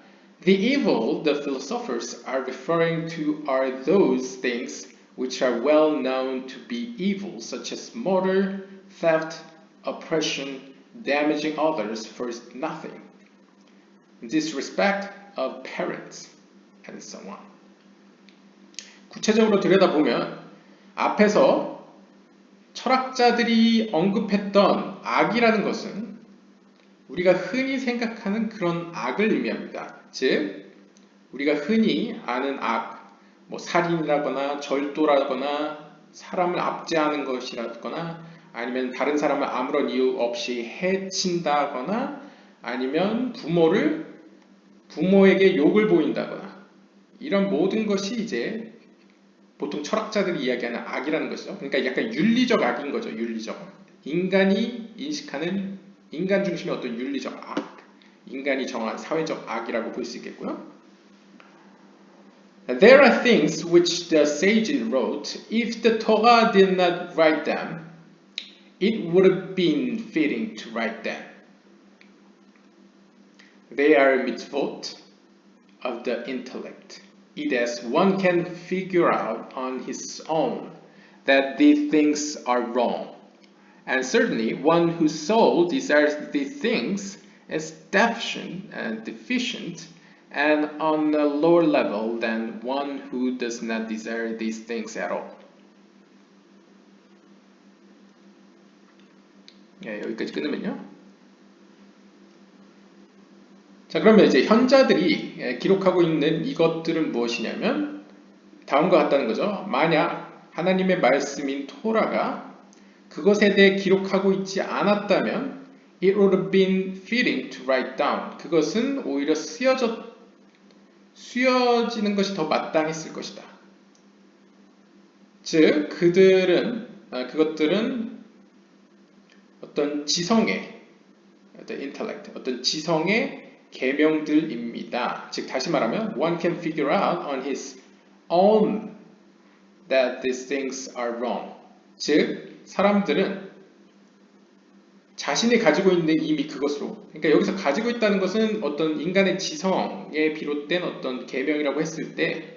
S1: The evil the philosophers are referring to are those things which are well known to be evil, such as murder, theft, oppression, damaging others for nothing, disrespect of parents, and so on. 구체적으로 들여다보면 앞에서 철학자들이 언급했던 악이라는 것은 우리가 흔히 생각하는 그런 악을 의미합니다. 즉, 우리가 흔히 아는 악, 뭐 살인이라거나 절도라거나 사람을 압제하는 것이라거나 아니면 다른 사람을 아무런 이유 없이 해친다거나 아니면 부모에게 욕을 보인다거나 이런 모든 것이 이제 보통 철학자들이 이야기하는 악이라는 것이죠. 그러니까 약간 윤리적 악인 거죠. 윤리적. 인간이 인식하는 인간 중심의 어떤 윤리적 악, 인간이 정한 사회적 악이라고 볼 수 있겠고요. There are things which the sages wrote. If the Torah did not write them, it would have been fitting to write them. They are mitzvot of the intellect. It as one can figure out on his own that these things are wrong. And certainly one whose soul desires these things is deficient and on a lower level than one who does not desire these things at all. 네, 여기까지 끝내면요. 자, 그러면 이제 현자들이 기록하고 있는 이것들은 무엇이냐면 다음과 같다는 거죠. 만약 하나님의 말씀인 토라가 그것에 대해 기록하고 있지 않았다면 it would have been fitting to write down. 그것은 오히려 쓰여지는 것이 더 마땅했을 것이다. 즉, 그것들은 어떤 지성의 어떤 intellect, 어떤 지성의 계명들입니다. 즉, 다시 말하면 one can figure out on his own that these things are wrong. 즉, 사람들은 자신이 가지고 있는 이미 그것으로, 그러니까 여기서 가지고 있다는 것은 어떤 인간의 지성에 비롯된 어떤 계명이라고 했을 때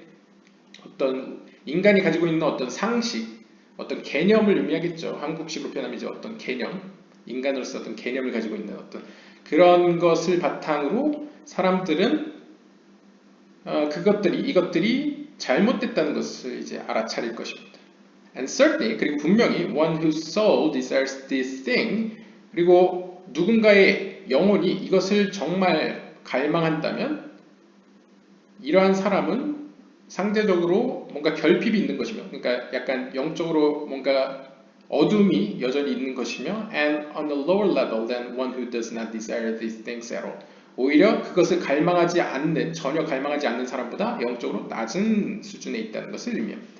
S1: 어떤 인간이 가지고 있는 어떤 상식, 어떤 개념을 의미하겠죠. 한국식으로 표현하면 이제 어떤 개념, 인간으로서 어떤 개념을 가지고 있는 어떤 그런 것을 바탕으로 사람들은 이것들이 잘못됐다는 것을 이제 알아차릴 것입니다. And certainly, 그리고 분명히 one whose soul desires this thing, 그리고 누군가의 영혼이 이것을 정말 갈망한다면 이러한 사람은 상대적으로 뭔가 결핍이 있는 것이며, 그러니까 약간 영적으로 뭔가 어둠이 여전히 있는 것이며, and on a lower level than one who does not desire these things at all. 오히려 그것을 전혀 갈망하지 않는 사람보다 영적으로 낮은 수준에 있다는 것을 의미합니다.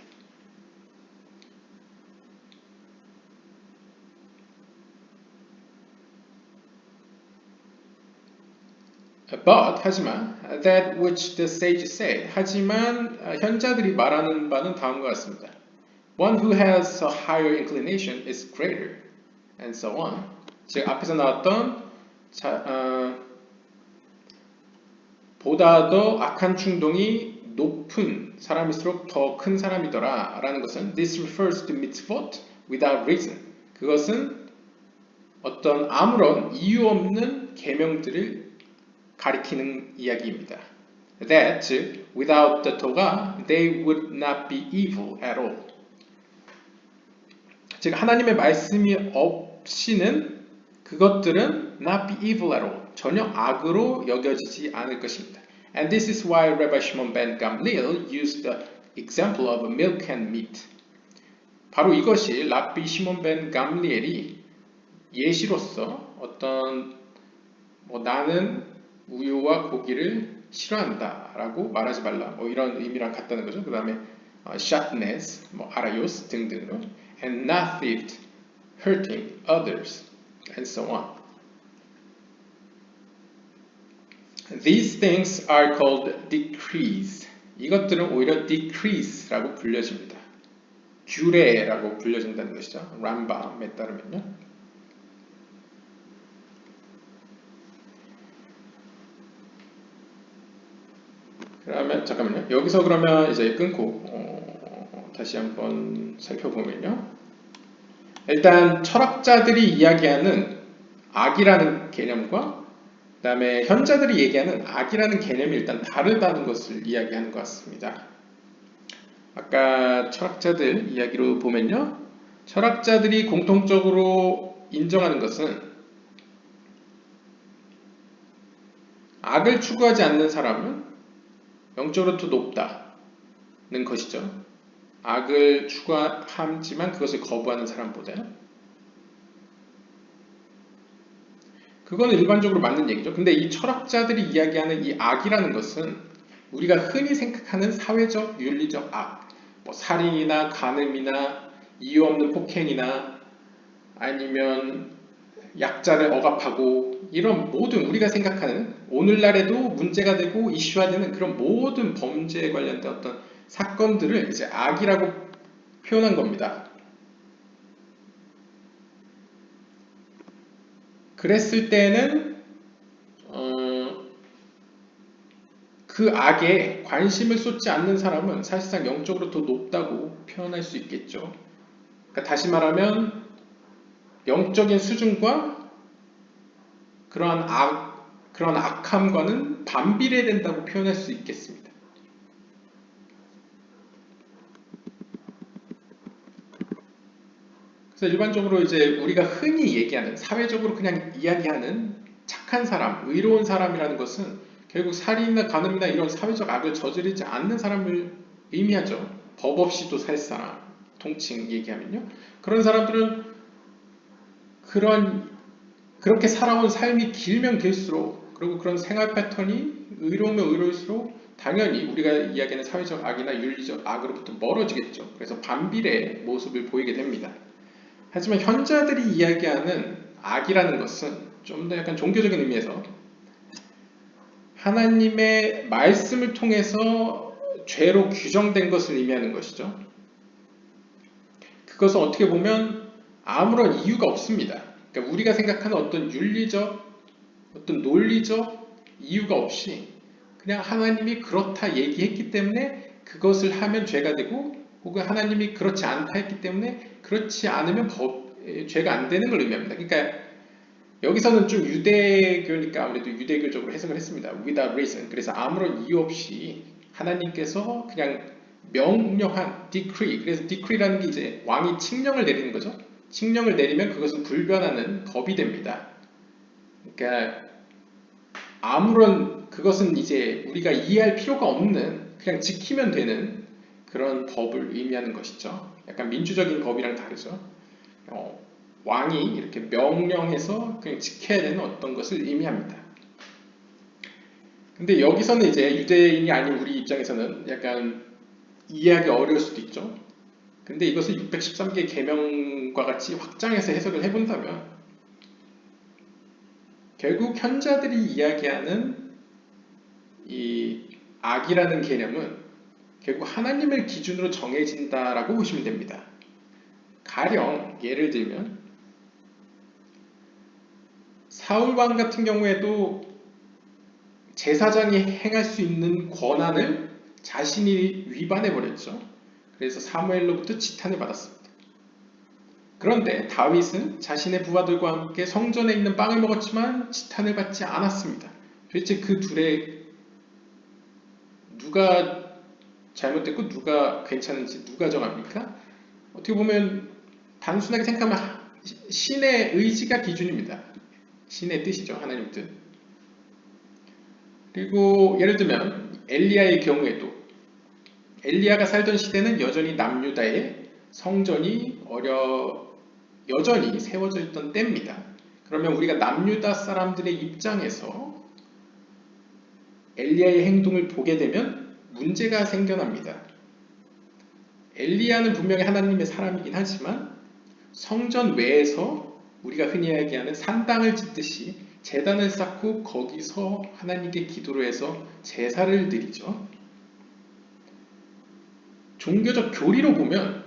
S1: But 하지만 that which the sages say. 하지만 현자들이 말하는 바는 다음과 같습니다. One who has a higher inclination is greater, and so on. 즉 앞에서 나왔던 보다 더 악한 충동이 높은 사람일수록 더 큰 사람이더라 라는 것은 This refers to mitzvot without reason. 그것은 어떤 아무런 이유 없는 계명들을 가리키는 이야기입니다. That, 즉, without the Torah, they would not be evil at all. 즉, 하나님의 말씀이 없이는 그것들은 not be evil at all. 전혀 악으로 여겨지지 않을 것입니다. And this is why Rabbi Shimon ben Gamliel used the example of milk and meat. 바로 이것이 랍비 시몬 벤 감리엘이 예시로서 어떤 나는 우유와 고기를 싫어한다 라고 말하지 말라 이런 의미랑 같다는 거죠. 그 다음에 sharpness, arayos 등등으로 and not theft, hurting others and so on. These things are called decrees. 이것들은 오히려 decrees라고 불려집니다. 규례라고 불려진다는 것이죠. 람밤에 따르면요. 그러면 잠깐만요. 여기서 그러면 이제 끊고 다시 한번 살펴보면요. 일단 철학자들이 이야기하는 악이라는 개념과 그 다음에 현자들이 얘기하는 악이라는 개념이 일단 다르다는 것을 이야기하는 것 같습니다. 아까 철학자들 이야기로 보면요. 철학자들이 공통적으로 인정하는 것은 악을 추구하지 않는 사람은 영적으로 더 높다는 것이죠. 악을 추구하지만 그것을 거부하는 사람보다요. 그거는 일반적으로 맞는 얘기죠. 근데 이 철학자들이 이야기하는 이 악이라는 것은 우리가 흔히 생각하는 사회적, 윤리적 악, 살인이나 간음이나 이유 없는 폭행이나 아니면 약자를 억압하고 이런 모든 우리가 생각하는 오늘날에도 문제가 되고 이슈화되는 그런 모든 범죄에 관련된 어떤 사건들을 이제 악이라고 표현한 겁니다. 그랬을 때는 그 악에 관심을 쏟지 않는 사람은 사실상 영적으로 더 높다고 표현할 수 있겠죠. 그러니까 다시 말하면 영적인 수준과 그러한 악함과는 반비례된다고 표현할 수 있겠습니다. 그래서 일반적으로 이제 우리가 흔히 얘기하는 사회적으로 그냥 이야기하는 착한 사람, 의로운 사람이라는 것은 결국 살인이나 간음이나 이런 사회적 악을 저지르지 않는 사람을 의미하죠. 법 없이도 살 사람, 통칭 얘기하면요. 그런 사람들은 그렇게 살아온 삶이 길면 길수록 그리고 그런 생활 패턴이 의로우면 의로울수록 당연히 우리가 이야기하는 사회적 악이나 윤리적 악으로부터 멀어지겠죠. 그래서 반비례의 모습을 보이게 됩니다. 하지만 현자들이 이야기하는 악이라는 것은 좀 더 약간 종교적인 의미에서 하나님의 말씀을 통해서 죄로 규정된 것을 의미하는 것이죠. 그것은 어떻게 보면 아무런 이유가 없습니다. 그러니까 우리가 생각하는 어떤 윤리적, 어떤 논리적 이유가 없이 그냥 하나님이 그렇다 얘기했기 때문에 그것을 하면 죄가 되고 혹은 하나님이 그렇지 않다 했기 때문에 그렇지 않으면 죄가 안 되는 걸 의미합니다. 그러니까 여기서는 좀 유대교니까 아무래도 유대교적으로 해석을 했습니다. without reason. 그래서 아무런 이유 없이 하나님께서 그냥 명령한 decree. 그래서 decree라는 게 이제 왕이 칙령을 내리는 거죠. 칙령을 내리면 그것은 불변하는 법이 됩니다. 그러니까 아무런 그것은 이제 우리가 이해할 필요가 없는 그냥 지키면 되는 그런 법을 의미하는 것이죠. 약간 민주적인 법이랑 다르죠. 왕이 이렇게 명령해서 그냥 지켜야 되는 어떤 것을 의미합니다. 근데 여기서는 이제 유대인이 아닌 우리 입장에서는 약간 이해하기 어려울 수도 있죠. 근데 이것을 613개 계명과 같이 확장해서 해석을 해본다면 결국 현자들이 이야기하는 이 악이라는 개념은 결국 하나님을 기준으로 정해진다라고 보시면 됩니다. 가령 예를 들면 사울왕 같은 경우에도 제사장이 행할 수 있는 권한을 자신이 위반해버렸죠. 그래서 사무엘로부터 지탄을 받았습니다. 그런데 다윗은 자신의 부하들과 함께 성전에 있는 빵을 먹었지만 지탄을 받지 않았습니다. 도대체 그 둘의 누가 잘못됐고 누가 괜찮은지 누가 정합니까? 어떻게 보면 단순하게 생각하면 신의 의지가 기준입니다. 신의 뜻이죠. 하나님 뜻. 그리고 예를 들면 엘리야의 경우에도 엘리야가 살던 시대는 여전히 남유다의 성전이 여전히 세워져 있던 때입니다. 그러면 우리가 남유다 사람들의 입장에서 엘리야의 행동을 보게 되면 문제가 생겨납니다. 엘리야는 분명히 하나님의 사람이긴 하지만 성전 외에서 우리가 흔히 얘기하는 산당을 짓듯이 제단을 쌓고 거기서 하나님께 기도를 해서 제사를 드리죠. 종교적 교리로 보면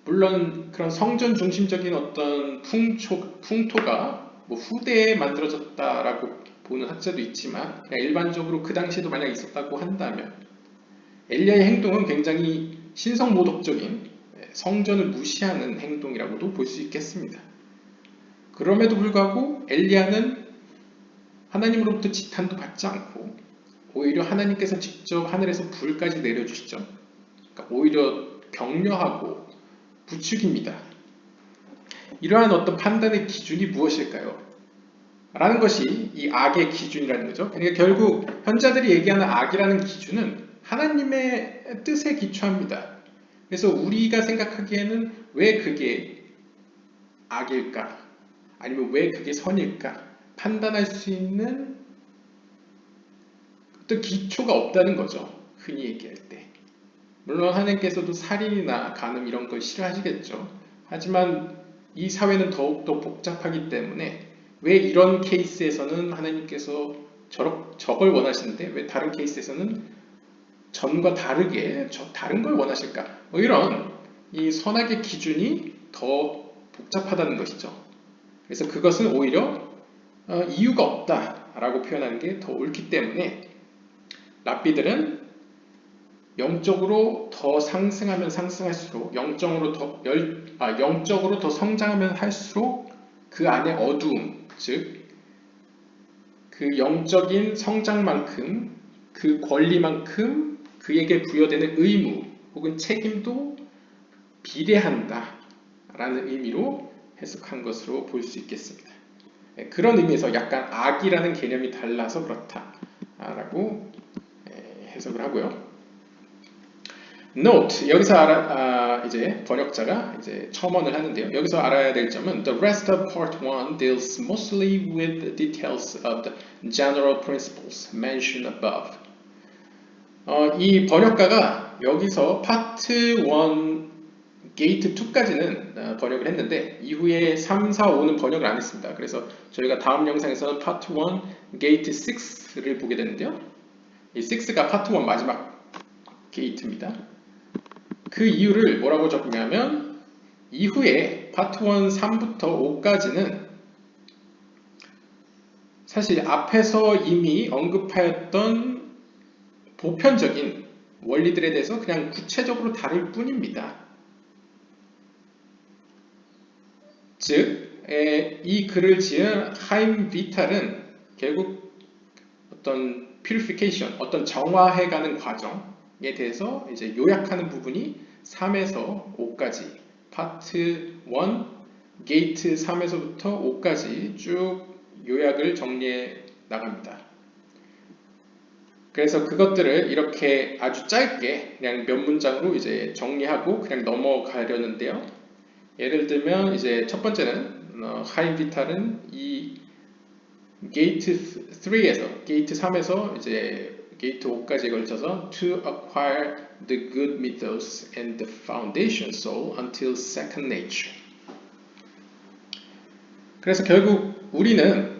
S1: 물론 그런 성전 중심적인 어떤 풍토가 뭐 후대에 만들어졌다라고 보는 학자도 있지만 그냥 일반적으로 그 당시에도 만약 있었다고 한다면 엘리야의 행동은 굉장히 신성모독적인 성전을 무시하는 행동이라고도 볼 수 있겠습니다. 그럼에도 불구하고 엘리야는 하나님으로부터 지탄도 받지 않고 오히려 하나님께서 직접 하늘에서 불까지 내려주시죠. 그러니까 오히려 격려하고 부추깁니다. 이러한 어떤 판단의 기준이 무엇일까요? 라는 것이 이 악의 기준이라는 거죠. 그러니까 결국 현자들이 얘기하는 악이라는 기준은 하나님의 뜻에 기초합니다. 그래서 우리가 생각하기에는 왜 그게 악일까? 아니면 왜 그게 선일까? 판단할 수 있는 어떤 기초가 없다는 거죠. 흔히 얘기할 때. 물론 하나님께서도 살인이나 간음 이런 걸 싫어하시겠죠. 하지만 이 사회는 더욱더 복잡하기 때문에 왜 이런 케이스에서는 하나님께서 저걸 원하시는데 왜 다른 케이스에서는 전과 다르게 다른 걸 원하실까? 뭐 이런 이 선악의 기준이 더 복잡하다는 것이죠. 그래서 그것은 오히려 이유가 없다라고 표현하는 게 더 옳기 때문에 랍비들은 영적으로 더 상승하면 상승할수록 영적으로 더 성장하면 할수록 그 안에 어두움, 즉 그 영적인 성장만큼 그 권리만큼 그에게 부여되는 의무 혹은 책임도 비례한다 라는 의미로 해석한 것으로 볼 수 있겠습니다. 그런 의미에서 약간 악이라는 개념이 달라서 그렇다라고 해석을 하고요. Note 여기서 이제 번역자가 이제 첨언을 하는데요. 여기서 알아야 될 점은 The rest of Part 1 deals mostly with the details of the general principles mentioned above. 이 번역가가 여기서 파트 1 게이트 2까지는 번역을 했는데 이후에 3, 4, 5는 번역을 안 했습니다. 그래서 저희가 다음 영상에서는 파트 1 게이트 6를 보게 되는데요. 이 6가 파트 1 마지막 게이트입니다. 그 이유를 뭐라고 적냐면 이후에 파트 1 3부터 5까지는 사실 앞에서 이미 언급하였던 보편적인 원리들에 대해서 그냥 구체적으로 다룰 뿐입니다. 즉, 이 글을 지은 하임 비탈은 결국 어떤 purification, 어떤 정화해가는 과정에 대해서 이제 요약하는 부분이 3에서 5까지, 파트 1, 게이트 3에서부터 5까지 쭉 요약을 정리해 나갑니다. 그래서 그것들을 이렇게 아주 짧게 그냥 몇 문장으로 이제 정리하고 그냥 넘어가려는데요. 예를 들면 이제 첫 번째는 하임 비탈은 이 게이트 3에서 게이트 3에서 이제 게이트 5까지에 걸쳐서 to acquire the good mythos and the foundation soul until second nature. 그래서 결국 우리는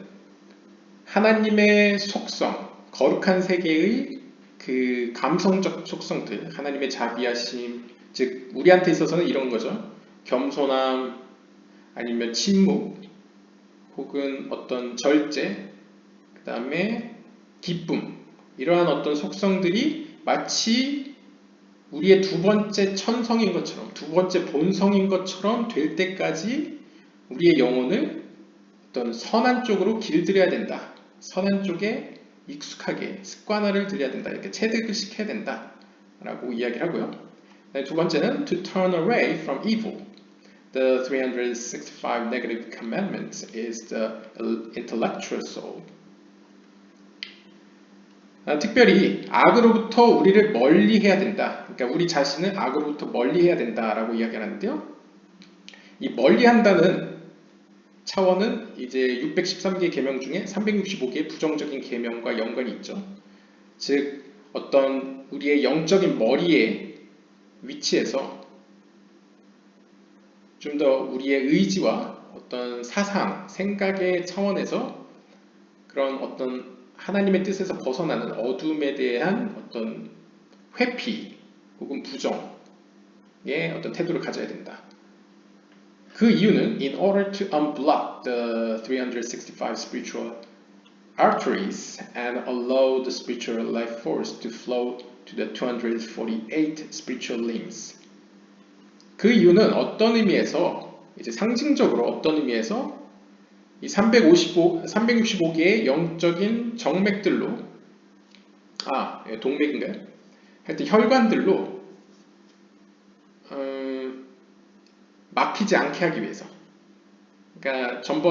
S1: 하나님의 속성, 거룩한 세계의 그 감성적 속성들, 하나님의 자비하심, 즉 우리한테 있어서는 이런 거죠. 겸손함, 아니면 침묵, 혹은 어떤 절제, 그 다음에 기쁨, 이러한 어떤 속성들이 마치 우리의 두 번째 천성인 것처럼, 두 번째 본성인 것처럼 될 때까지 우리의 영혼을 어떤 선한 쪽으로 길들여야 된다. 선한 쪽에 익숙하게 습관화를 들여야 된다. 이렇게 체득을 시켜야 된다. 라고 이야기를 하고요. 두 번째는 to turn away from evil. The 365 negative commandments is the intellectual soul. 특별히 악으로부터 우리를 멀리해야 된다. 그러니까 우리 자신을 악으로부터 멀리해야 된다라고 이야기하는데요. 이 멀리한다는 차원은 이제 613개 계명 중에 365개의 부정적인 계명과 연관이 있죠. 즉 어떤 우리의 영적인 머리에 위치해서 좀 더 우리의 의지와 어떤 사상, 생각의 차원에서 그런 어떤 하나님의 뜻에서 벗어나는 어둠에 대한 어떤 회피 혹은 부정의 어떤 태도를 가져야 된다. 그 이유는 in order to unblock the 365 spiritual arteries and allow the spiritual life force to flow to the 248 spiritual limbs. 그 이유는 어떤 의미에서 이제 상징적으로 어떤 의미에서 이 365개의 영적인 정맥들로 동맥인가요? 하여튼 혈관들로 막히지 않게 하기 위해서. 그러니까 첫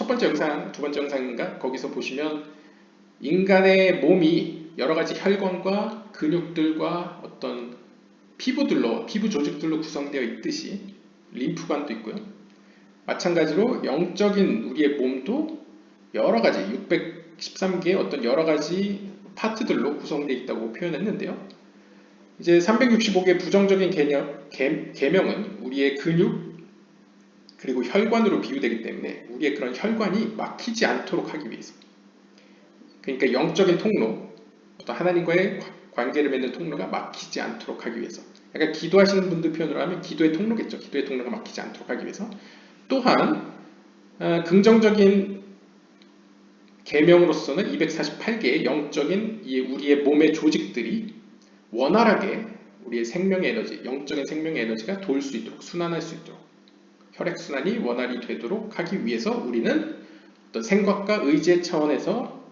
S1: 번째 영상, 두 번째 영상인가 거기서 보시면 인간의 몸이 여러 가지 혈관과 근육들과 어떤 피부 조직들로 구성되어 있듯이 림프관도 있고요. 마찬가지로 영적인 우리의 몸도 여러 가지 613개의 어떤 여러 가지 파트들로 구성되어 있다고 표현했는데요. 이제 365개의 부정적인 계명은 우리의 근육 그리고 혈관으로 비유되기 때문에 우리의 그런 혈관이 막히지 않도록 하기 위해서, 그러니까 영적인 통로, 어떤 하나님과의 관계를 맺는 통로가 막히지 않도록 하기 위해서, 약간 기도하시는 분들 표현으로 하면 기도의 통로겠죠. 기도의 통로가 막히지 않도록 하기 위해서. 또한 긍정적인 계명으로서는 248개의 영적인 우리의 몸의 조직들이 원활하게 우리의 생명의 에너지, 영적인 생명의 에너지가 돌 수 있도록, 순환할 수 있도록, 혈액순환이 원활히 되도록 하기 위해서 우리는 어떤 생각과 의지의 차원에서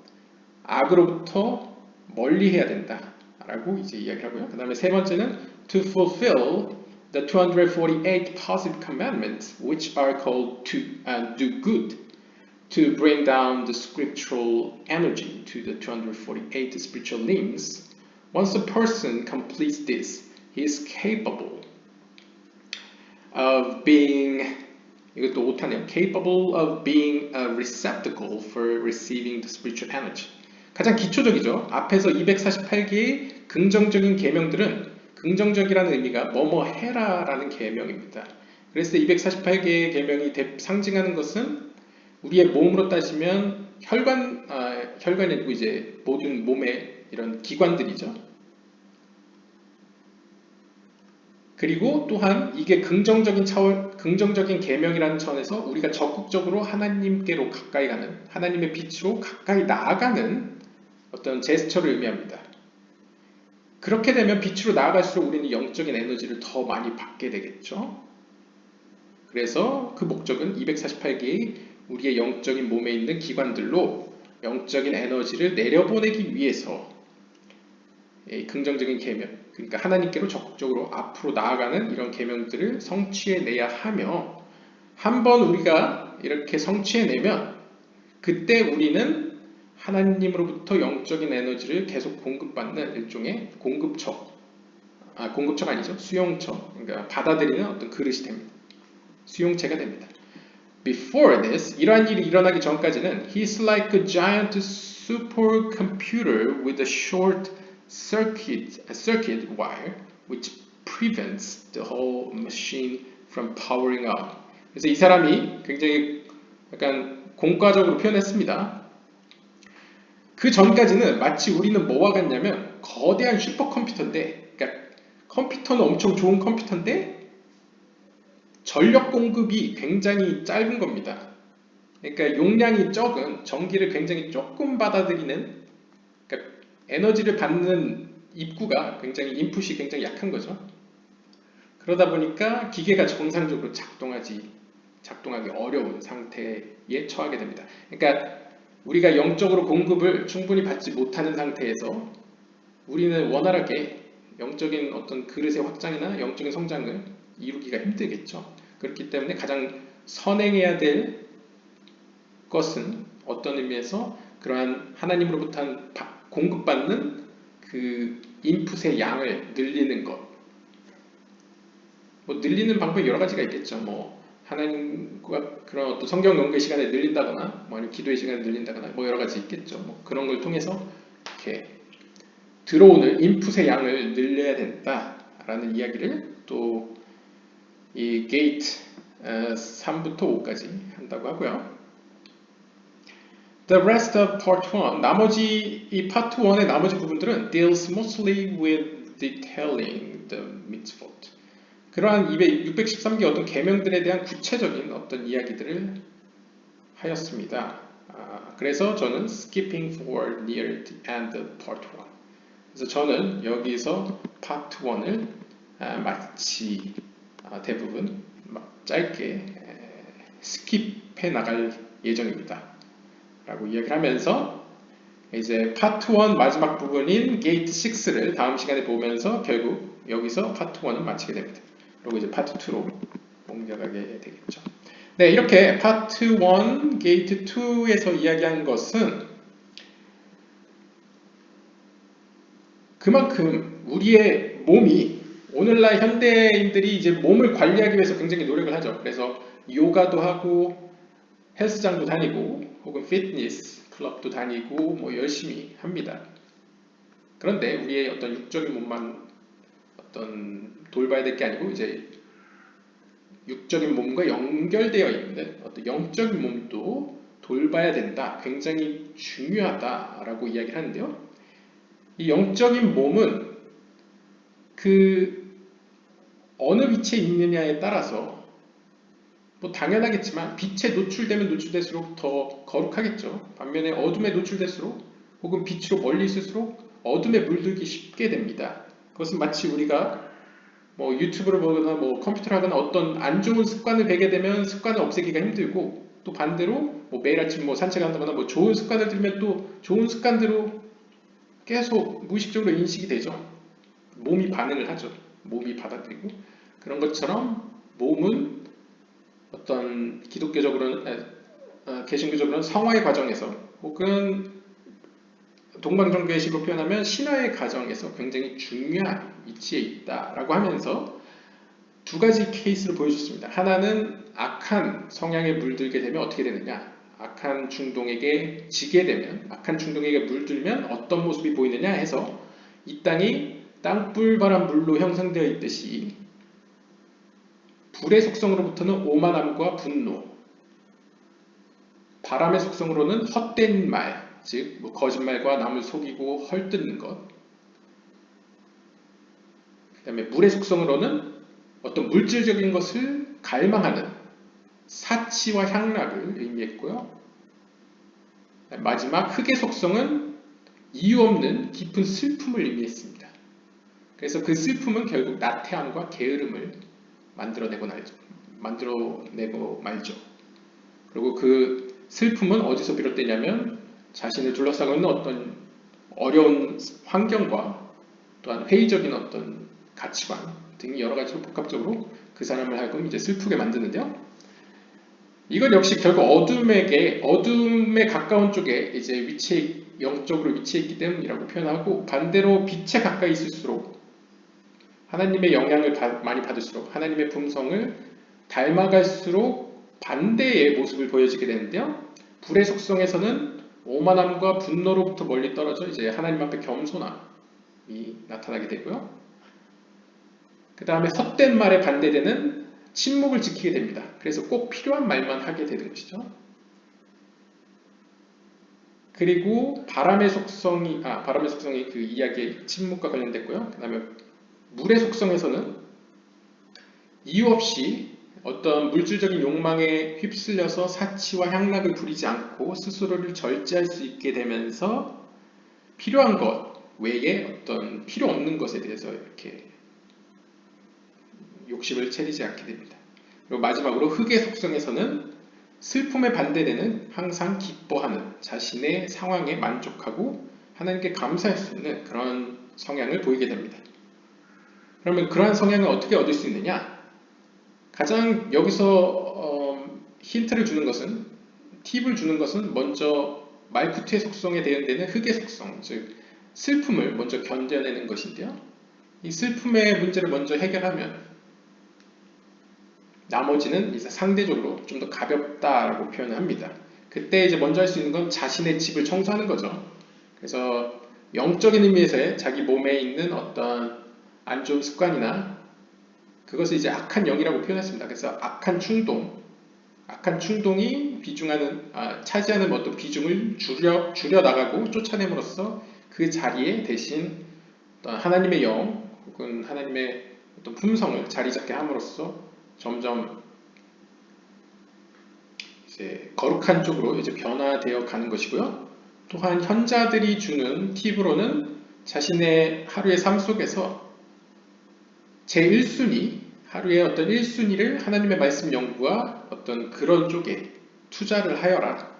S1: 악으로부터 멀리 해야 된다라고 이제 이야기를 하고요. 그 다음에 세 번째는 to fulfill the 248 positive commandments which are called to do good, to bring down the scriptural energy to the 248 spiritual limbs. Once a person completes this, he is capable of being, 이것도 오타네요. capable of being a receptacle for receiving the spiritual energy. 가장 기초적이죠. 앞에서 248개의 긍정적인 계명들은 긍정적이라는 의미가 뭐뭐 해라 라는 계명입니다. 그래서 248개의 계명이 상징하는 것은 우리의 몸으로 따지면 혈관이 아니고 이제 모든 몸의 이런 기관들이죠. 그리고 또한 이게 긍정적인 계명이라는 차원에서 우리가 적극적으로 하나님께로 가까이 가는, 하나님의 빛으로 가까이 나아가는 어떤 제스처를 의미합니다. 그렇게 되면 빛으로 나아갈수록 우리는 영적인 에너지를 더 많이 받게 되겠죠. 그래서 그 목적은 248개의 우리의 영적인 몸에 있는 기관들로 영적인 에너지를 내려보내기 위해서 긍정적인 계명, 그러니까 하나님께로 적극적으로 앞으로 나아가는 이런 계명들을 성취해내야 하며, 한번 우리가 이렇게 성취해내면 그때 우리는 하나님으로부터 영적인 에너지를 계속 공급받는 일종의 공급처가 아니죠. 수용처, 그러니까 받아들이는 어떤 그릇이 됩니다. 수용체가 됩니다. Before this, 이러한 일이 일어나기 전까지는 He's like a giant supercomputer with a short circuit wire which prevents the whole machine from powering up. 그래서 이 사람이 굉장히 약간 공과적으로 표현했습니다. 그 전까지는 마치 우리는 뭐와 같냐면 거대한 슈퍼컴퓨터인데, 그러니까 컴퓨터는 엄청 좋은 컴퓨터인데 전력 공급이 굉장히 짧은 겁니다. 그러니까 용량이 적은, 전기를 굉장히 조금 받아들이는, 그러니까 에너지를 받는 입구가 굉장히 인풋이 굉장히 약한 거죠. 그러다 보니까 기계가 정상적으로 작동하기 어려운 상태에 처하게 됩니다. 그러니까 우리가 영적으로 공급을 충분히 받지 못하는 상태에서 우리는 원활하게 영적인 어떤 그릇의 확장이나 영적인 성장을 이루기가 힘들겠죠. 그렇기 때문에 가장 선행해야 될 것은 어떤 의미에서 그러한 하나님으로부터 공급받는 그 인풋의 양을 늘리는 것. 늘리는 방법이 여러 가지가 있겠죠. 하나님과 그런 어떤 성경 연구의 시간을 늘린다거나 뭐 아니면 기도의 시간을 늘린다거나 뭐 여러 가지 있겠죠. 뭐 그런 걸 통해서 이렇게 들어오는 인풋의 양을 늘려야 된다라는 이야기를 또 이 게이트 3부터 5까지 한다고 하고요. The rest of part 1, 나머지 이 파트 1의 나머지 부분들은 deals mostly with detailing the mitzvot. 그러한 613개 어떤 계명들에 대한 구체적인 어떤 이야기들을 하였습니다. 그래서 저는 skipping forward near the end of part 1. 그래서 저는 여기서 파트 1을 마치 대부분 짧게 스킵해 나갈 예정입니다. 라고 이야기를 하면서 이제 파트 1 마지막 부분인 게이트 6를 다음 시간에 보면서 결국 여기서 파트 1은 마치게 됩니다. 그리고 이제 파트 2로 옮겨가게 되겠죠. 네, 이렇게 파트 1 게이트 2에서 이야기한 것은 그만큼 우리의 몸이 오늘날 현대인들이 이제 몸을 관리하기 위해서 굉장히 노력을 하죠. 그래서 요가도 하고 헬스장도 다니고 혹은 피트니스 클럽도 다니고 뭐 열심히 합니다. 그런데 우리의 어떤 육적인 몸만 어떤 돌봐야 될 게 아니고 이제 육적인 몸과 연결되어 있는 어떤 영적인 몸도 돌봐야 된다. 굉장히 중요하다라고 이야기를 하는데요. 이 영적인 몸은 그 어느 위치에 있느냐에 따라서 뭐 당연하겠지만 빛에 노출되면 노출될수록 더 거룩하겠죠. 반면에 어둠에 노출될수록 혹은 빛으로 멀리 있을수록 어둠에 물들기 쉽게 됩니다. 그것은 마치 우리가 뭐 유튜브를 보거나 뭐 컴퓨터를 하거나 어떤 안 좋은 습관을 배게 되면 습관을 없애기가 힘들고 또 반대로 뭐 매일 아침 뭐 산책한다거나 뭐 좋은 습관을 들면 또 좋은 습관대로 계속 무의식적으로 인식이 되죠. 몸이 반응을 하죠. 몸이 받아들이고 그런 것처럼 몸은 어떤 기독교적으로는 개신교적으로는 성화의 과정에서 혹은 동방정교의식으로 표현하면 신화의 과정에서 굉장히 중요한 위치에 있다라고 하면서 두 가지 케이스를 보여줬습니다. 하나는 악한 성향에 물들게 되면 어떻게 되느냐, 악한 중동에게 지게 되면, 악한 중동에게 물들면 어떤 모습이 보이느냐 해서 이 땅이 땅불 바람 물로 형성되어 있듯이 불의 속성으로부터는 오만함과 분노, 바람의 속성으로는 헛된 말, 즉 뭐 거짓말과 남을 속이고 헐뜯는 것, 그 다음에 물의 속성으로는 어떤 물질적인 것을 갈망하는 사치와 향락을 의미했고요. 마지막 흙의 속성은 이유 없는 깊은 슬픔을 의미했습니다. 그래서 그 슬픔은 결국 나태함과 게으름을 만들어내고 말죠. 그리고 그 슬픔은 어디서 비롯되냐면 자신을 둘러싸고 있는 어떤 어려운 환경과 또한 회의적인 어떤 가치관 등이 여러 가지로 복합적으로 그 사람을 하여금 이제 슬프게 만드는데요. 이건 역시 결국 어둠에 가까운 쪽에 이제 영적으로 위치해 있기 때문이라고 표현하고 반대로 빛에 가까이 있을수록 하나님의 영향을 많이 받을수록 하나님의 품성을 닮아갈수록 반대의 모습을 보여지게 되는데요. 불의 속성에서는 오만함과 분노로부터 멀리 떨어져 이제 하나님 앞에 겸손함이 나타나게 되고요. 그 다음에 헛된 말에 반대되는 침묵을 지키게 됩니다. 그래서 꼭 필요한 말만 하게 되는 것이죠. 그리고 바람의 속성이 그 이야기의 침묵과 관련됐고요. 그 다음에 물의 속성에서는 이유 없이 어떤 물질적인 욕망에 휩쓸려서 사치와 향락을 부리지 않고 스스로를 절제할 수 있게 되면서 필요한 것 외에 어떤 필요 없는 것에 대해서 이렇게 욕심을 차리지 않게 됩니다. 그리고 마지막으로 흙의 속성에서는 슬픔에 반대되는 항상 기뻐하는 자신의 상황에 만족하고 하나님께 감사할 수 있는 그런 성향을 보이게 됩니다. 그러면 그러한 성향을 어떻게 얻을 수 있느냐? 가장 여기서 힌트를 주는 것은 팁을 주는 것은 먼저 말쿠트의 속성에 대응되는 흙의 속성, 즉 슬픔을 먼저 견뎌내는 것인데요. 이 슬픔의 문제를 먼저 해결하면 나머지는 이제 상대적으로 좀 더 가볍다라고 표현을 합니다. 그때 이제 먼저 할 수 있는 건 자신의 집을 청소하는 거죠. 그래서 영적인 의미에서의 자기 몸에 있는 어떤 안 좋은 습관이나 그것을 이제 악한 영이라고 표현했습니다. 그래서 악한 충동이 차지하는 어떤 비중을 줄여 나가고 쫓아냄으로써 그 자리에 대신 어떤 하나님의 영 혹은 하나님의 어떤 품성을 자리 잡게 함으로써 점점 이제 거룩한 쪽으로 이제 변화되어 가는 것이고요. 또한 현자들이 주는 팁으로는 자신의 하루의 삶 속에서 제1순위, 하루의 어떤 1순위를 하나님의 말씀 연구와 어떤 그런 쪽에 투자를 하여라.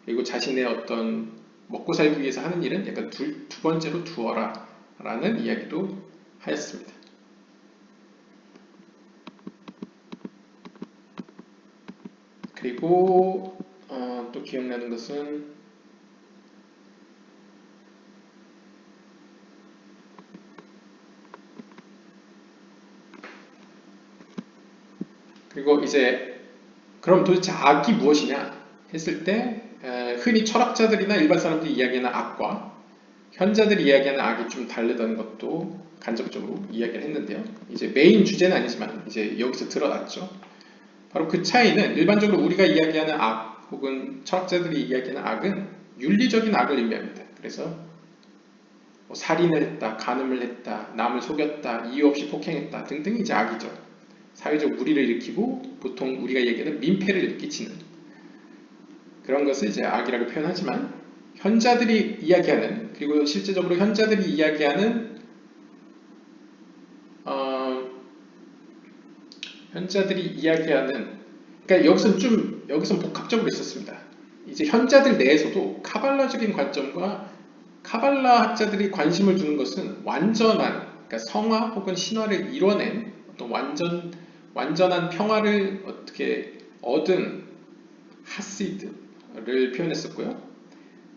S1: 그리고 자신의 어떤 먹고 살기 위해서 하는 일은 약간 두 번째로 두어라. 라는 이야기도 하였습니다. 그리고 또 기억나는 것은 그리고 이제 그럼 도대체 악이 무엇이냐 했을 때 흔히 철학자들이나 일반 사람들이 이야기하는 악과 현자들이 이야기하는 악이 좀 다르다는 것도 간접적으로 이야기를 했는데요. 이제 메인 주제는 아니지만 이제 여기서 드러났죠. 바로 그 차이는 일반적으로 우리가 이야기하는 악 혹은 철학자들이 이야기하는 악은 윤리적인 악을 의미합니다. 그래서 뭐 살인을 했다, 간음을 했다, 남을 속였다, 이유 없이 폭행했다 등등이 이제 악이죠. 사회적 무리를 일으키고 보통 우리가 얘기하는 민폐를 끼치는 그런 것을 이제 악이라고 표현하지만 현자들이 이야기하는 그리고 실제적으로 현자들이 이야기하는 그러니까 여기선 복합적으로 있었습니다. 이제 현자들 내에서도 카발라적인 관점과 카발라 학자들이 관심을 두는 것은 그러니까 성화 혹은 신화를 이뤄낸 어떤 완전한 평화를 어떻게 얻은 하시드를 표현했었고요.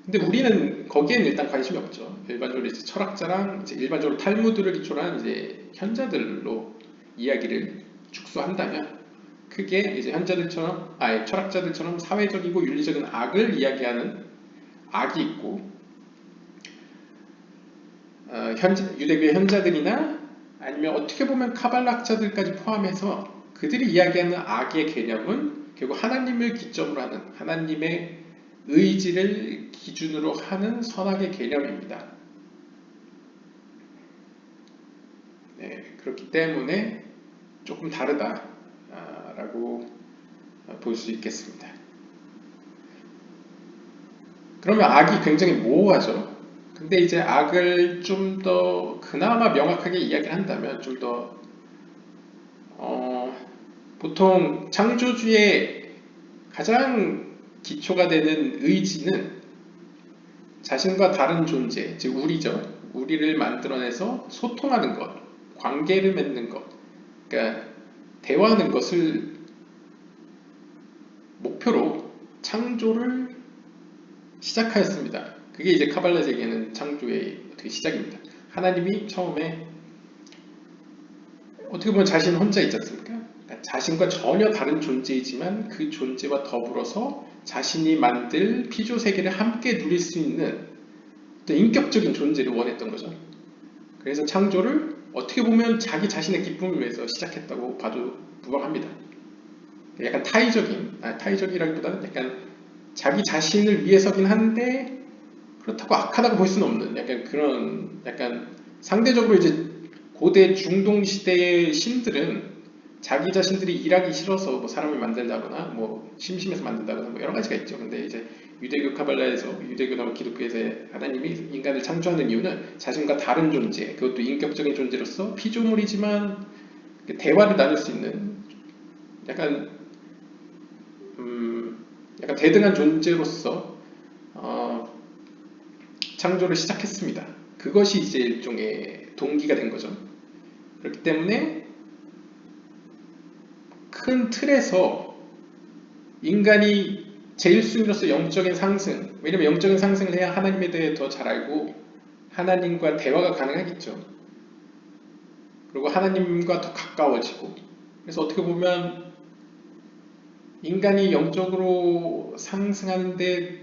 S1: 근데 우리는 거기에는 일단 관심이 없죠. 일반적으로 이제 철학자랑 이제 일반적으로 탈무드를 기초로 이제 현자들로 이야기를 축소한다면 크게 이제 철학자들처럼 사회적이고 윤리적인 악을 이야기하는 악이 있고 유대교의 현자들이나 아니면 어떻게 보면 카발라 학자들까지 포함해서 그들이 이야기하는 악의 개념은 결국 하나님을 기점으로 하는 하나님의 의지를 기준으로 하는 선악의 개념입니다. 네, 그렇기 때문에 조금 다르다라고 볼 수 있겠습니다. 그러면 악이 굉장히 모호하죠. 근데 이제 악을 좀 더 그나마 명확하게 이야기를 한다면 좀 더 보통 창조주의 가장 기초가 되는 의지는 자신과 다른 존재, 즉 우리죠. 우리를 만들어내서 소통하는 것, 관계를 맺는 것, 그러니까 대화하는 것을 목표로 창조를 시작하였습니다. 그게 이제 카발라에게는 창조의 어떻게 시작입니다. 하나님이 처음에 어떻게 보면 자신 혼자 있지 않습니까? 그러니까 자신과 전혀 다른 존재이지만 그 존재와 더불어서 자신이 만들 피조 세계를 함께 누릴 수 있는 어떤 인격적인 존재를 원했던 거죠. 그래서 창조를 어떻게 보면 자기 자신의 기쁨을 위해서 시작했다고 봐도 무방합니다. 약간 타의적이라기보다는 약간 자기 자신을 위해서긴 한데 그렇다고 악하다고 볼 수는 없는 약간 상대적으로 이제 고대 중동 시대의 신들은 자기 자신들이 일하기 싫어서 뭐 사람을 만들다거나 뭐 심심해서 만든다거나 뭐 여러 가지가 있죠. 근데 이제 유대교 카발라에서 유대교나 기독교에서 하나님이 인간을 창조하는 이유는 자신과 다른 존재, 그것도 인격적인 존재로서 피조물이지만 대화를 나눌 수 있는 약간 약간 대등한 존재로서 창조를 시작했습니다. 그것이 이제 일종의 동기가 된 거죠. 그렇기 때문에 큰 틀에서 인간이 제1순위로서 영적인 상승, 왜냐면 영적인 상승을 해야 하나님에 대해 더 잘 알고 하나님과 대화가 가능하겠죠. 그리고 하나님과 더 가까워지고 그래서 어떻게 보면 인간이 영적으로 상승하는데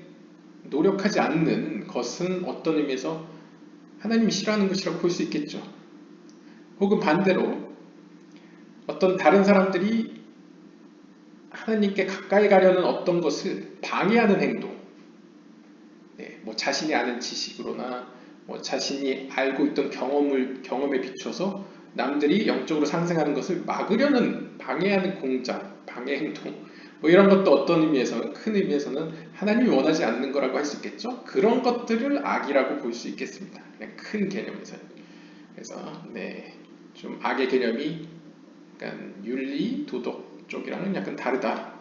S1: 노력하지 않는 것은 어떤 의미에서 하나님이 싫어하는 것이라고 볼 수 있겠죠. 혹은 반대로 어떤 다른 사람들이 하나님께 가까이 가려는 어떤 것을 방해하는 행동, 뭐 자신이 아는 지식으로나 뭐 자신이 알고 있던 경험에 비춰서 남들이 영적으로 상승하는 것을 막으려는 방해하는 공작, 방해 행동, 뭐 이런 것도 어떤 의미에서는 큰 의미에서는 하나님이 원하지 않는 거라고 할 수 있겠죠. 그런 것들을 악이라고 볼 수 있겠습니다. 그냥 큰 개념에서는. 그래서 좀 악의 개념이 약간 윤리, 도덕 쪽이랑은 약간 다르다.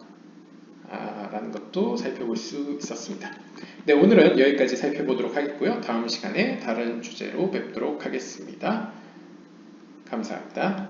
S1: 라는 것도 살펴볼 수 있었습니다. 네, 오늘은 여기까지 살펴보도록 하겠고요. 다음 시간에 다른 주제로 뵙도록 하겠습니다. 감사합니다.